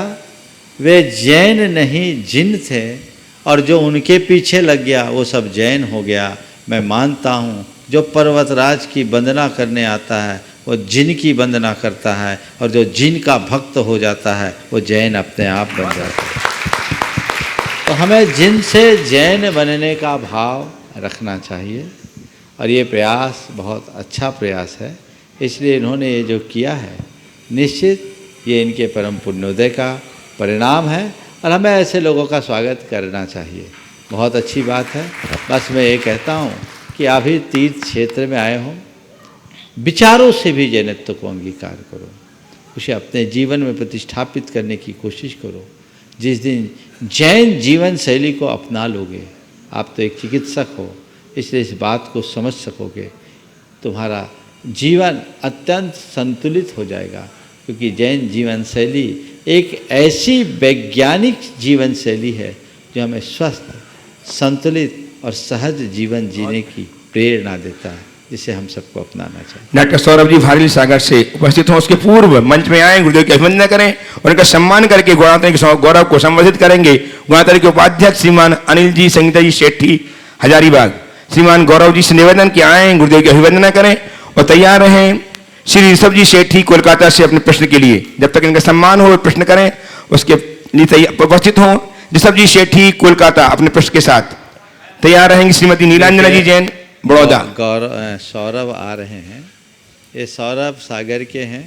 S2: वे जैन नहीं जिन थे, और जो उनके पीछे लग गया वो सब जैन हो गया। मैं मानता हूँ जो पर्वतराज की वंदना करने आता है वो जिन की वंदना करता है, और जो जिन का भक्त हो जाता है वो जैन अपने आप बन जाता है। तो हमें जिन से जैन बनने का भाव रखना चाहिए, और ये प्रयास बहुत अच्छा प्रयास है। इसलिए इन्होंने ये जो किया है, निश्चित ये इनके परम पुण्योदय का परिणाम है, और हमें ऐसे लोगों का स्वागत करना चाहिए। बहुत अच्छी बात है। बस मैं ये कहता हूँ कि आप ही तीर्थ क्षेत्र में आए हो, विचारों से भी जैनत्व को अंगीकार करो, उसे अपने जीवन में प्रतिष्ठापित करने की कोशिश करो। जिस दिन जैन जीवन शैली को अपना लोगे, आप तो एक चिकित्सक हो, इसलिए इस बात को समझ सकोगे, तुम्हारा जीवन अत्यंत संतुलित हो जाएगा। क्योंकि जैन जीवन शैली एक ऐसी वैज्ञानिक जीवन शैली है जो हमें स्वस्थ, संतुलित और सहज जीवन जीने की प्रेरणा देता है, जिसे हम सबको अपनाना चाहिए।
S1: डॉक्टर सौरभ जी भारिल सागर से उपस्थित हों। उसके पूर्व मंच में आए, गुरुदेव की अभिवंदना करें और उनका सम्मान करके गुणातरी के गौरव को संवर्धित करेंगे। गुणातरी के उपाध्यक्ष श्रीमान अनिल जी संगीता जी सेठी हजारीबाग, श्रीमान गौरव जी से निवेदन कि आए, गुरुदेव की अभिवंदना करें और तैयार रहें। श्री ऋषभ जी सेठी कोलकाता से अपने प्रश्न के लिए, जब तक इनका सम्मान हो प्रश्न करें, उसके लिए उपस्थित हों। ऋषभ जी सेठी कोलकाता अपने प्रश्न के साथ तैयार रहेंगे। श्रीमती नीलांजना जी जैन बड़ौदा।
S2: सौरभ आ रहे हैं। ये सौरभ सागर के हैं,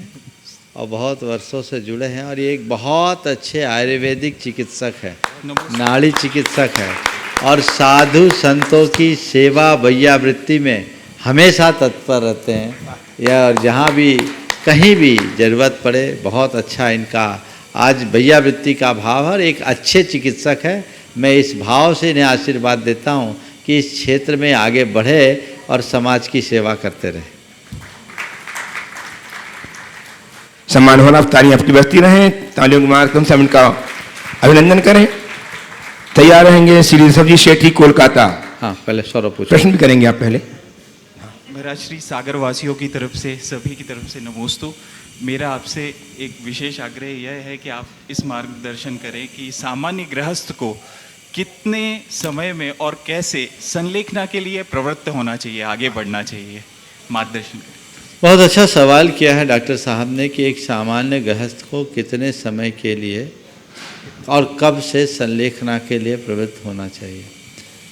S2: और बहुत वर्षों से जुड़े हैं, और ये एक बहुत अच्छे आयुर्वेदिक चिकित्सक है, नाड़ी चिकित्सक है, और साधु संतों की सेवा वैयावृत्ति में हमेशा तत्पर रहते हैं। या और जहाँ भी कहीं भी ज़रूरत पड़े, बहुत अच्छा इनका आज वैयावृत्ति का भाव है और एक अच्छे चिकित्सक है। मैं इस भाव से इन्हें आशीर्वाद देता हूँ कि इस क्षेत्र में आगे बढ़े और समाज की सेवा करते रहे।
S1: सम्मान हो रहा, तालियां आपकी बजती रहें, तालियों के माध्यम से हम इनका अभिनंदन करें। तैयार रहेंगे श्री ऋषभ जी शेट्टी, कोलकाता।
S2: हाँ, पहले सौरभ पूछो।
S1: प्रश्न भी करेंगे आप पहले।
S11: महाराज श्री सागर वासियों की तरफ से, सभी की तरफ से नमोस्तु। मेरा आपसे एक विशेष आग्रह यह है कि आप इस मार्गदर्शन करें कि सामान्य गृहस्थ को कितने समय में और कैसे संलेखना के लिए प्रवृत्त होना चाहिए, आगे बढ़ना चाहिए, मार्गदर्शन करें।
S2: बहुत अच्छा सवाल किया है डॉक्टर साहब ने कि एक सामान्य गृहस्थ को कितने समय के लिए और कब से संलेखना के लिए प्रवृत्त होना चाहिए।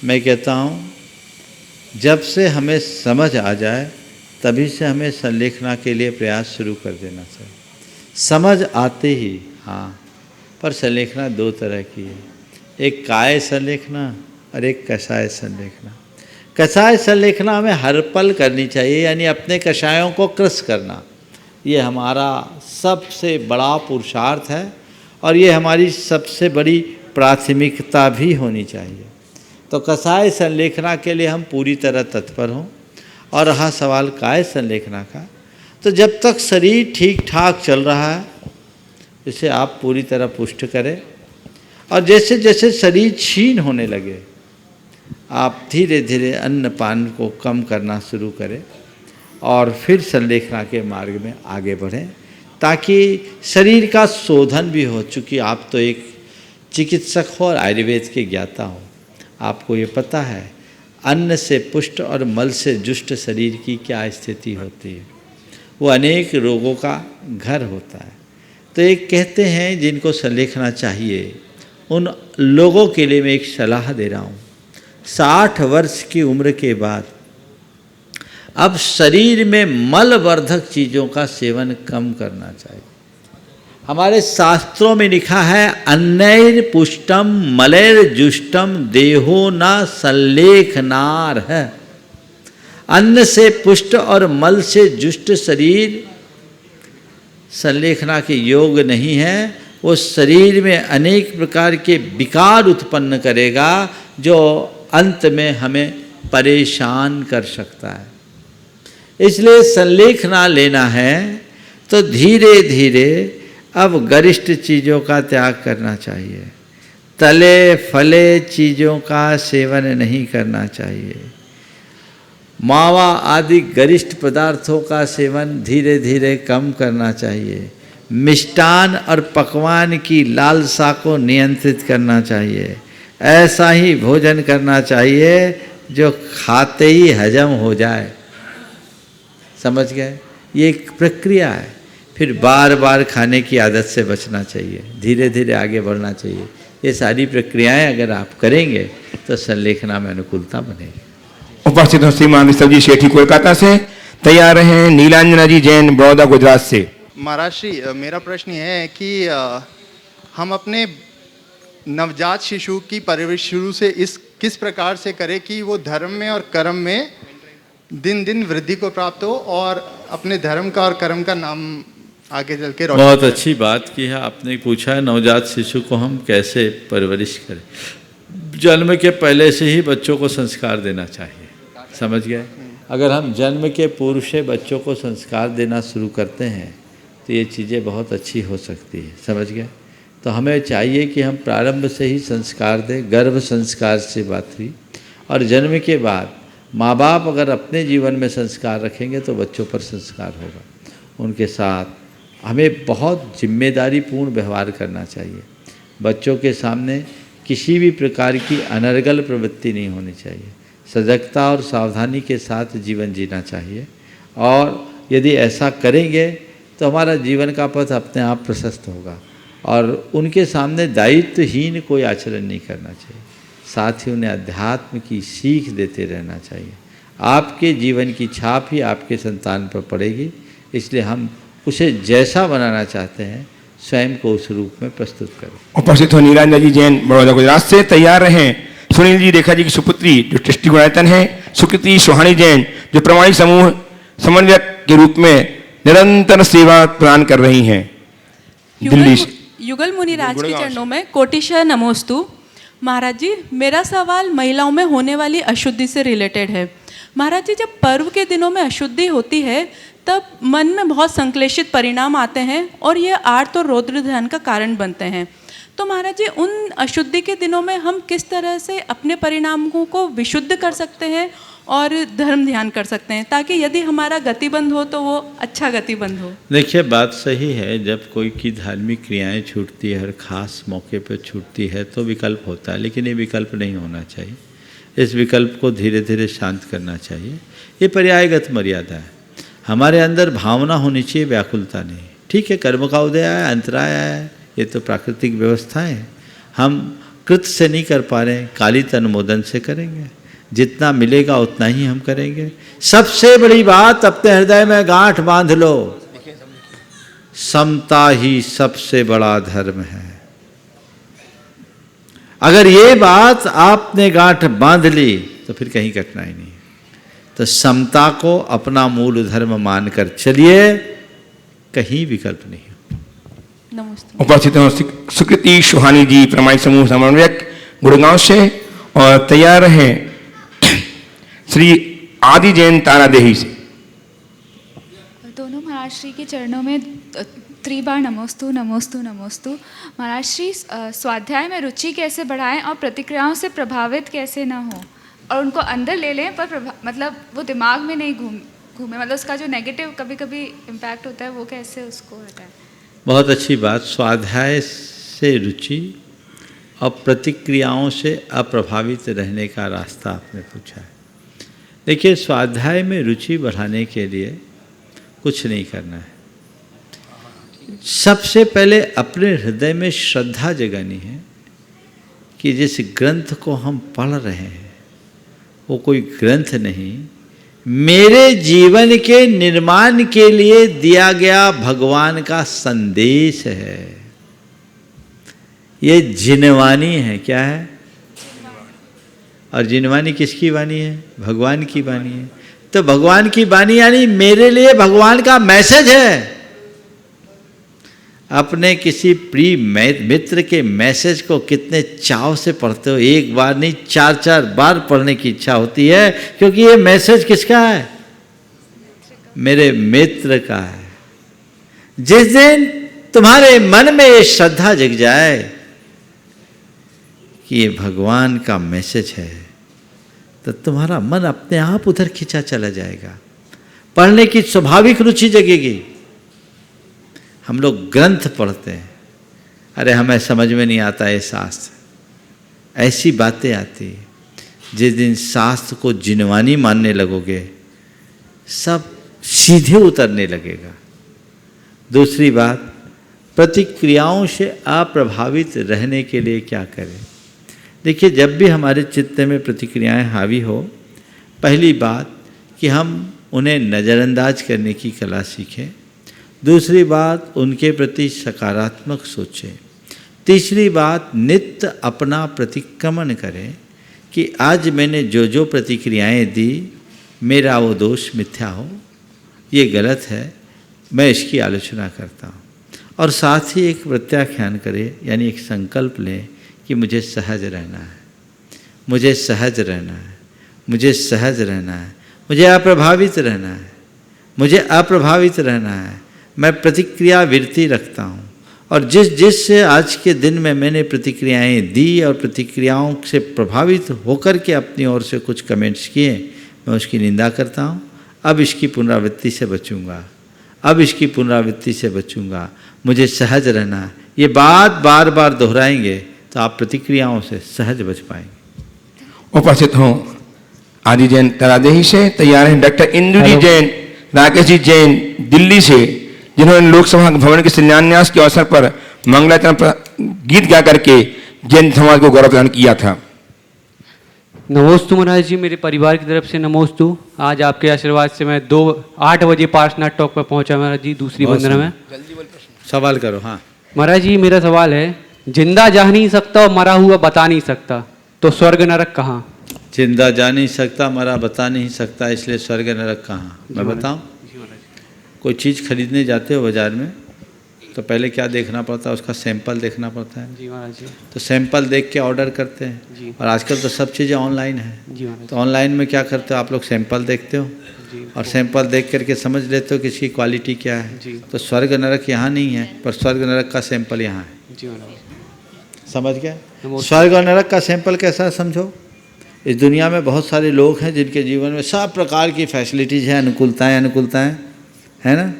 S2: मैं कहता हूँ जब से हमें समझ आ जाए तभी से हमें संलेखना के लिए प्रयास शुरू कर देना चाहिए। समझ आते ही हाँ, पर संलेखना दो तरह की है, एक काय संलेखना और एक कषाय संलेखना। कषाय संलेखना हमें हर पल करनी चाहिए, यानी अपने कषायों को क्रश करना। ये हमारा सबसे बड़ा पुरुषार्थ है और ये हमारी सबसे बड़ी प्राथमिकता भी होनी चाहिए। तो कषाय संलेखना के लिए हम पूरी तरह तत्पर हों। और रहा सवाल काय संलेखना का, तो जब तक शरीर ठीक ठाक चल रहा है इसे आप पूरी तरह पुष्ट करें, और जैसे जैसे शरीर क्षीण होने लगे आप धीरे धीरे अन्न पान को कम करना शुरू करें और फिर संलेखना के मार्ग में आगे बढ़ें, ताकि शरीर का शोधन भी हो। चूँकि आप तो एक चिकित्सक हो और आयुर्वेद के ज्ञाता हो, आपको ये पता है अन्न से पुष्ट और मल से जुष्ट शरीर की क्या स्थिति होती है। वो अनेक रोगों का घर होता है। तो एक कहते हैं जिनको संलेखना चाहिए, उन लोगों के लिए मैं एक सलाह दे रहा हूँ। 60 वर्ष की उम्र के बाद अब शरीर में मलवर्धक चीज़ों का सेवन कम करना चाहिए। हमारे शास्त्रों में लिखा है अन्नैर पुष्टम मलैर जुष्टम देहो न संलेखनार है। अन्न से पुष्ट और मल से जुष्ट शरीर संलेखना के योग नहीं है। वो शरीर में अनेक प्रकार के विकार उत्पन्न करेगा जो अंत में हमें परेशान कर सकता है। इसलिए संलेखना लेना है तो धीरे धीरे अब गरिष्ठ चीज़ों का त्याग करना चाहिए। तले फले चीज़ों का सेवन नहीं करना चाहिए। मावा आदि गरिष्ठ पदार्थों का सेवन धीरे धीरे कम करना चाहिए। मिष्टान और पकवान की लालसा को नियंत्रित करना चाहिए। ऐसा ही भोजन करना चाहिए जो खाते ही हजम हो जाए। समझ गए? ये एक प्रक्रिया है। फिर बार बार खाने की आदत से बचना चाहिए, धीरे धीरे आगे बढ़ना चाहिए। ये सारी प्रक्रियाएं अगर आप करेंगे तो संलेखना में अनुकूलता बनेगी।
S1: उपस्थित हो श्रीमान ऋषभ जी शेट्टी, कोलकाता से। तैयार हैं नीलांजना जी जैन, बड़ौदा, गुजरात से।
S12: महाराज श्री, मेरा प्रश्न यह है कि हम अपने नवजात शिशु की परवरिश शुरू से किस प्रकार से करें कि वो धर्म में और कर्म में दिन दिन वृद्धि को प्राप्त हो और अपने धर्म का और कर्म का नाम आगे चल के रोशन।
S2: बहुत अच्छी बात की है आपने। पूछा है नवजात शिशु को हम कैसे परवरिश करें। जन्म के पहले से ही बच्चों को संस्कार देना चाहिए। समझ गए? अगर हम जन्म के पूर्व से बच्चों को संस्कार देना शुरू करते हैं तो ये चीज़ें बहुत अच्छी हो सकती है। समझ गए? तो हमें चाहिए कि हम प्रारंभ से ही संस्कार दें। गर्भ संस्कार से बात हुई, और जन्म के बाद माँ बाप अगर अपने जीवन में संस्कार रखेंगे तो बच्चों पर संस्कार होगा। उनके साथ हमें बहुत जिम्मेदारीपूर्ण व्यवहार करना चाहिए। बच्चों के सामने किसी भी प्रकार की अनर्गल प्रवृत्ति नहीं होनी चाहिए। सजगता और सावधानी के साथ जीवन जीना चाहिए, और यदि ऐसा करेंगे तो हमारा जीवन का पथ अपने आप प्रशस्त होगा। और उनके सामने दायित्वहीन कोई आचरण नहीं करना चाहिए। साथ ही उन्हें अध्यात्म की सीख देते रहना चाहिए। आपके जीवन की छाप ही आपके संतान पर पड़ेगी। इसलिए हम उसे जैसा बनाना चाहते हैं स्वयं को उस रूप में प्रस्तुत करें।
S1: उपस्थित हो नीलांजा जी जैन बड़ौदा गुजरात से। तैयार रहें सुनील जी रेखा जी की सुपुत्री जो ट्रस्टी गुणायतन है, सुकृति सोहानी जैन जो प्रमाणिक समूह समन्वयक के रूप में निरंतर सेवा प्रदान कर रही हैं दिल्ली से।
S13: युगल मुनि राज के चरणों में कोटिशा नमोस्तु। महाराज जी, मेरा सवाल महिलाओं में होने वाली अशुद्धि से रिलेटेड है। महाराज जी, जब पर्व के दिनों में अशुद्धि होती है तब मन में बहुत संक्लेशित परिणाम आते हैं और ये आर्त और रौद्र ध्यान का कारण बनते हैं। तो महाराज जी, उन अशुद्धि के दिनों में हम किस तरह से अपने परिणामों को विशुद्ध कर सकते हैं और धर्म ध्यान कर सकते हैं, ताकि यदि हमारा गतिबंध हो तो वो अच्छा गतिबंध हो?
S2: देखिए, बात सही है। जब कोई की धार्मिक क्रियाएं छूटती है, हर खास मौके पर छूटती है तो विकल्प होता है, लेकिन ये विकल्प नहीं होना चाहिए। इस विकल्प को धीरे धीरे शांत करना चाहिए। ये पर्यायगत मर्यादा है। हमारे अंदर भावना होनी चाहिए, व्याकुलता नहीं। ठीक है, कर्म का उदय आया, अंतराय आया, ये तो प्राकृतिक व्यवस्थाएं हैं। हम कृत से नहीं कर पा रहे, काली अनुमोदन से करेंगे। जितना मिलेगा उतना ही हम करेंगे। सबसे बड़ी बात, अपने हृदय में गांठ बांध लो, समता ही सबसे बड़ा धर्म है। अगर ये बात आपने गांठ बांध ली तो फिर कहीं कठिनाई नहीं। तो समता को अपना मूल धर्म मानकर चलिए, कहीं विकल्प नहीं।
S13: नमस्ते।
S1: उपस्थित हो सुकृति सुहानी जी प्रमाणिक समूह समन्वयक गुड़गांव से। और तैयार हैं श्री आदि जैन तारादेही से।
S14: दोनों महाराज श्री के चरणों में त्रिबार नमोस्तु नमोस्तु नमोस्तु। महाराज श्री, स्वाध्याय में रुचि कैसे बढ़ाएं और प्रतिक्रियाओं से प्रभावित कैसे ना हो, और उनको अंदर ले लें पर मतलब वो दिमाग में नहीं घूमे, मतलब उसका जो नेगेटिव कभी कभी इम्पैक्ट होता है वो कैसे उसको हटाएं?
S2: बहुत अच्छी बात। स्वाध्याय से रुचि और प्रतिक्रियाओं से अप्रभावित रहने का रास्ता आपने पूछा है। देखिए, स्वाध्याय में रुचि बढ़ाने के लिए कुछ नहीं करना है। सबसे पहले अपने हृदय में श्रद्धा जगानी है कि जिस ग्रंथ को हम पढ़ रहे हैं वो कोई ग्रंथ नहीं, मेरे जीवन के निर्माण के लिए दिया गया भगवान का संदेश है। ये जिनवानी है। क्या है? और जिनवानी किसकी वाणी है? भगवान की वाणी है। तो भगवान की वाणी यानी मेरे लिए भगवान का मैसेज है। अपने किसी प्रिय मित्र के मैसेज को कितने चाव से पढ़ते हो? एक बार नहीं, 4-4 बार पढ़ने की इच्छा होती है, क्योंकि ये मैसेज किसका है? मेरे मित्र का है। जिस दिन तुम्हारे मन में ये श्रद्धा जग जाए कि ये भगवान का मैसेज है, तो तुम्हारा मन अपने आप उधर खिंचा चला जाएगा। पढ़ने की स्वाभाविक रुचि जगेगी। हम लोग ग्रंथ पढ़ते हैं, अरे हमें समझ में नहीं आता ये शास्त्र, ऐसी बातें आती। जिस दिन शास्त्र को जिनवानी मानने लगोगे, सब सीधे उतरने लगेगा। दूसरी बात, प्रतिक्रियाओं से अप्रभावित रहने के लिए क्या करें? देखिए, जब भी हमारे चित्त में प्रतिक्रियाएं हावी हो, पहली बात कि हम उन्हें नज़रअंदाज करने की कला सीखें। दूसरी बात, उनके प्रति सकारात्मक सोचें। तीसरी बात, नित्य अपना प्रतिक्रमण करें कि आज मैंने जो जो प्रतिक्रियाएं दी, मेरा वो दोष मिथ्या हो, ये गलत है, मैं इसकी आलोचना करता हूँ। और साथ ही एक प्रत्याख्यान करें, यानी एक संकल्प लें कि मुझे सहज रहना है, मुझे सहज रहना है, मुझे सहज रहना है, मुझे अप्रभावित रहना है, मुझे अप्रभावित रहना है। मैं प्रतिक्रिया वृत्ति रखता हूँ, और जिस से आज के दिन में मैंने प्रतिक्रियाएं दी और प्रतिक्रियाओं से प्रभावित होकर के अपनी ओर से कुछ कमेंट्स किए, मैं उसकी निंदा करता हूँ। अब इसकी पुनरावृत्ति से बचूंगा, अब इसकी पुनरावृत्ति से बचूंगा, मुझे सहज रहना। ये बात बार बार दोहराएंगे तो आप प्रतिक्रियाओं से सहज बच पाएंगे।
S1: उपस्थित हों आदि जैन तारादेही से। तैयार हैं डॉक्टर इंदु जी जैन, राकेश जी जैन दिल्ली से, जिन्होंने लोकसभा भवन के शिलान्यास के अवसर पर मंगलाचरण गीत गा करके जैन समाज को गौरव प्रदान किया था।
S15: नमोस्तु महाराज जी, मेरे परिवार की तरफ से नमोस्तु। आज आपके आशीर्वाद से मैं 8 बजे पार्शनाथ टॉक पर पहुंचा महाराज जी, दूसरी वंदना में।
S2: सवाल करो। हाँ
S15: महाराज जी, मेरा सवाल है, जिंदा जा नहीं सकता और मरा हुआ बता नहीं सकता, तो स्वर्ग नरक कहाँ?
S2: जिंदा जा नहीं सकता, मरा बता नहीं सकता, इसलिए स्वर्ग नरक कहाँ? मैं बताऊँ? कोई चीज़ खरीदने जाते हो बाजार में तो पहले क्या देखना पड़ता है? उसका सैंपल देखना पड़ता है।
S15: जी महाराज जी।
S2: तो सैंपल देख के ऑर्डर करते हैं
S15: जी।
S2: और आजकल तो सब चीज़ें ऑनलाइन है।
S15: जी महाराज।
S2: तो ऑनलाइन में क्या करते हो आप लोग? सैंपल देखते हो और सैंपल देख करके समझ लेते हो कि इसकी क्वालिटी क्या है।
S15: जी।
S2: तो स्वर्ग नरक यहाँ नहीं है, पर स्वर्ग नरक का सैंपल यहाँ है।
S15: जी महाराज।
S2: समझ गया? स्वर्ग और नरक का सैंपल कैसा है समझो। इस दुनिया में बहुत सारे लोग हैं जिनके जीवन में सब प्रकार की फैसिलिटीज़ हैं, अनुकूलताएं है ना,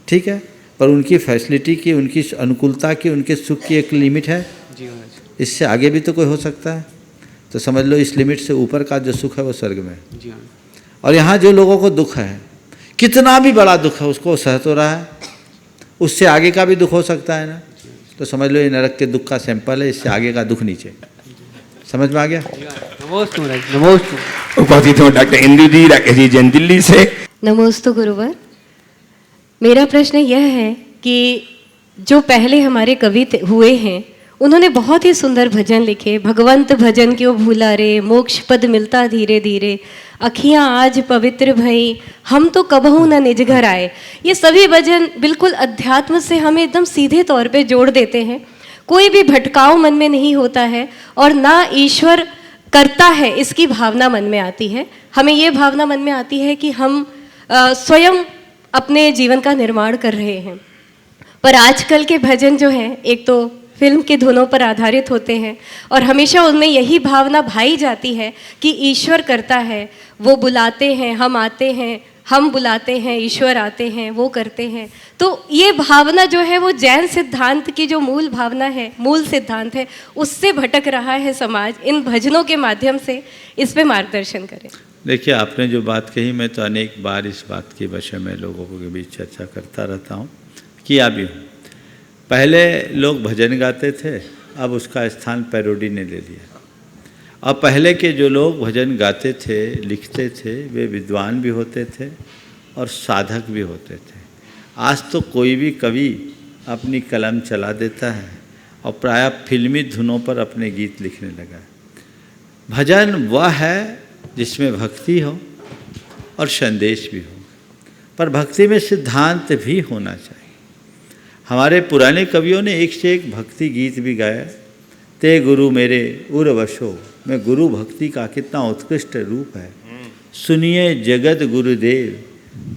S2: ठीक है, पर उनकी फैसिलिटी की, उनकी अनुकूलता की, उनके सुख की एक लिमिट है।
S15: जी महाराज।
S2: इससे आगे भी तो कोई हो सकता है। तो समझ लो इस लिमिट से ऊपर का जो सुख है वो स्वर्ग में है।
S15: जी हाँ।
S2: और यहाँ जो लोगों को दुख है, कितना भी बड़ा दुख है उसको सह तो रहा है, उससे आगे का भी दुख हो सकता है ना। तो समझ लो ये नरक के दुख का सैंपल है, इससे आगे का दुख नीचे। समझ में आ गया?
S15: नमोस्तु महाराज, नमोस्तु।
S1: उपस्थित हो डॉक्टर इंदु जी, राकेश जी जैन दिल्ली से।
S16: नमोस्तु गुरुवर। मेरा प्रश्न यह है कि जो पहले हमारे कवि हुए हैं उन्होंने बहुत ही सुंदर भजन लिखे। भगवंत भजन क्यों भूला रे, मोक्ष पद मिलता धीरे धीरे, अखियाँ आज पवित्र भई, हम तो कबहू न निज घर आए। ये सभी भजन बिल्कुल अध्यात्म से हमें एकदम सीधे तौर पे जोड़ देते हैं। कोई भी भटकाव मन में नहीं होता है और ना ईश्वर करता है इसकी भावना मन में आती है। हमें ये भावना मन में आती है कि हम स्वयं अपने जीवन का निर्माण कर रहे हैं। पर आजकल के भजन जो हैं, एक तो फिल्म के धुनों पर आधारित होते हैं और हमेशा उनमें यही भावना भाई जाती है कि ईश्वर करता है, वो बुलाते हैं, हम आते हैं, हम बुलाते हैं, ईश्वर आते हैं, वो करते हैं। तो ये भावना जो है वो जैन सिद्धांत की जो मूल भावना है, मूल सिद्धांत है, उससे भटक रहा है समाज। इन भजनों के माध्यम से इस पे मार्गदर्शन करें।
S2: देखिए, आपने जो बात कही, मैं तो अनेक बार इस बात के विषय में लोगों के बीच चर्चा करता रहता हूँ, किया भी हूँ। पहले लोग भजन गाते थे, अब उसका स्थान पैरोडी ने ले लिया। अब पहले के जो लोग भजन गाते थे, लिखते थे, वे विद्वान भी होते थे और साधक भी होते थे। आज तो कोई भी कवि अपनी कलम चला देता है और प्रायः फिल्मी धुनों पर अपने गीत लिखने लगा। भजन वह है जिसमें भक्ति हो और संदेश भी हो, पर भक्ति में सिद्धांत भी होना चाहिए। हमारे पुराने कवियों ने एक से एक भक्ति गीत भी गाया। ते गुरु मेरे उर्वशो में गुरु भक्ति का कितना उत्कृष्ट रूप है। सुनिए जगत गुरुदेव,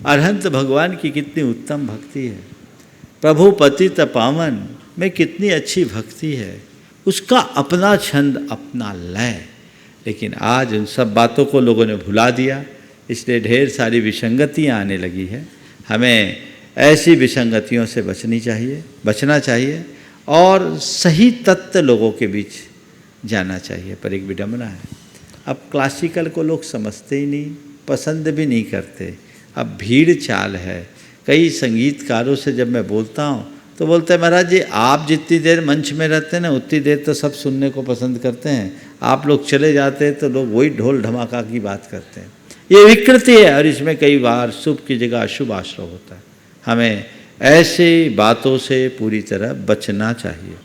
S2: अरहंत भगवान की कितनी उत्तम भक्ति है। प्रभु पतित पावन में कितनी अच्छी भक्ति है। उसका अपना छंद, अपना लय। लेकिन आज उन सब बातों को लोगों ने भुला दिया, इसलिए ढेर सारी विसंगतियाँ आने लगी है। हमें ऐसी विसंगतियों से बचना चाहिए और सही तत्व लोगों के बीच जाना चाहिए। पर एक विडंबना है, अब क्लासिकल को लोग समझते ही नहीं, पसंद भी नहीं करते। अब भीड़ चाल है। कई संगीतकारों से जब मैं बोलता हूँ तो बोलते हैं, महाराज जी आप जितनी देर मंच में रहते हैं ना, उतनी देर तो सब सुनने को पसंद करते हैं। आप लोग चले जाते हैं तो लोग वही ढोल धमाका की बात करते हैं। ये विकृति है और इसमें कई बार शुभ की जगह अशुभ आश्रय होता है। हमें ऐसी बातों से पूरी तरह बचना चाहिए।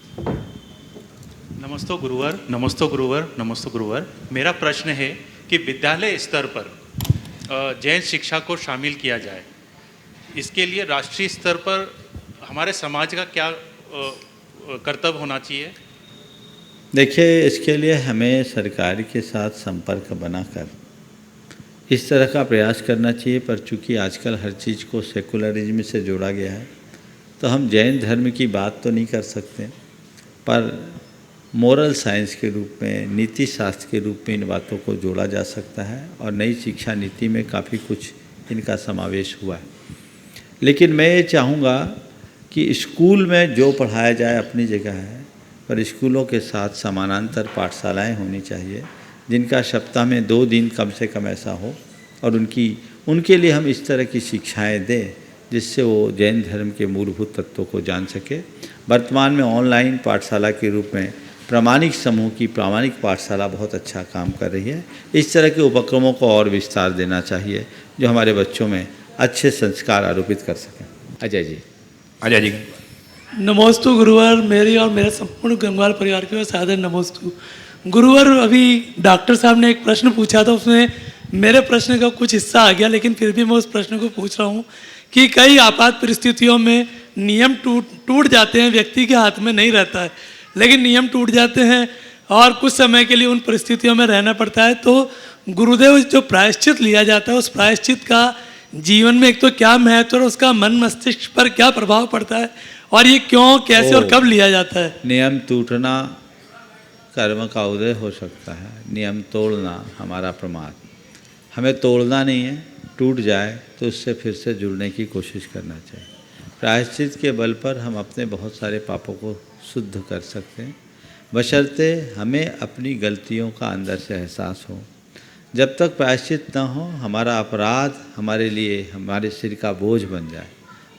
S17: नमस्ते गुरुवर, नमस्ते गुरुवर, नमस्ते गुरुवर। मेरा प्रश्न है कि विद्यालय स्तर पर जैन शिक्षा को शामिल किया जाए, इसके लिए राष्ट्रीय स्तर पर हमारे समाज का क्या कर्तव्य होना चाहिए?
S2: देखिए, इसके लिए हमें सरकार के साथ संपर्क बनाकर इस तरह का प्रयास करना चाहिए। पर चूँकि आजकल हर चीज़ को सेकुलरिज्म से जोड़ा गया है, तो हम जैन धर्म की बात तो नहीं कर सकते, पर मोरल साइंस के रूप में, नीति शास्त्र के रूप में इन बातों को जोड़ा जा सकता है और नई शिक्षा नीति में काफ़ी कुछ इनका समावेश हुआ है। लेकिन मैं ये चाहूँगा कि स्कूल में जो पढ़ाया जाए अपनी जगह है, पर स्कूलों के साथ समानांतर पाठशालाएं होनी चाहिए, जिनका सप्ताह में 2 दिन कम से कम ऐसा हो और उनके लिए हम इस तरह की शिक्षाएं दें जिससे वो जैन धर्म के मूलभूत तत्वों को जान सके। वर्तमान में ऑनलाइन पाठशाला के रूप में प्रामाणिक समूह की प्रामाणिक पाठशाला बहुत अच्छा काम कर रही है। इस तरह के उपक्रमों को और विस्तार देना चाहिए जो हमारे बच्चों में अच्छे संस्कार आरोपित कर सकें। अजय जी।
S1: अजय जी।
S18: नमोस्तु गुरुवर, मेरी और मेरे संपूर्ण गंगवाल परिवार के सादर नमोस्तु। गुरुवर, अभी डॉक्टर साहब ने एक प्रश्न पूछा था, उसमें मेरे प्रश्न का कुछ हिस्सा आ गया, लेकिन फिर भी मैं उस प्रश्न को पूछ रहा हूँ कि कई आपात परिस्थितियों में नियम टूट जाते हैं, व्यक्ति के हाथ में नहीं रहता है, लेकिन नियम टूट जाते हैं और कुछ समय के लिए उन परिस्थितियों में रहना पड़ता है। तो गुरुदेव, जो प्रायश्चित लिया जाता है, उस प्रायश्चित का जीवन में एक तो क्या महत्व और उसका मन मस्तिष्क पर क्या प्रभाव पड़ता है, और ये क्यों, कैसे और कब लिया जाता है?
S2: नियम टूटना कर्म का उदय हो सकता है, नियम तोड़ना हमारा प्रमाद। हमें तोड़ना नहीं है, टूट जाए तो उससे फिर से जुड़ने की कोशिश करना चाहिए। प्रायश्चित के बल पर हम अपने बहुत सारे पापों को शुद्ध कर सकते हैं, बशर्ते हमें अपनी गलतियों का अंदर से एहसास हो। जब तक प्रायश्चित न हो, हमारा अपराध हमारे लिए हमारे सिर का बोझ बन जाए,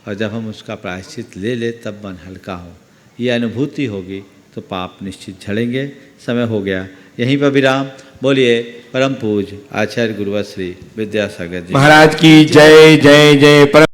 S2: और जब हम उसका प्रायश्चित ले ले तब मन हल्का हो, ये अनुभूति होगी तो पाप निश्चित झड़ेंगे। समय हो गया, यहीं पर विराम। बोलिए परम पूज्य आचार्य गुरुवर श्री विद्यासागर जी
S1: महाराज की जय जय जय। परम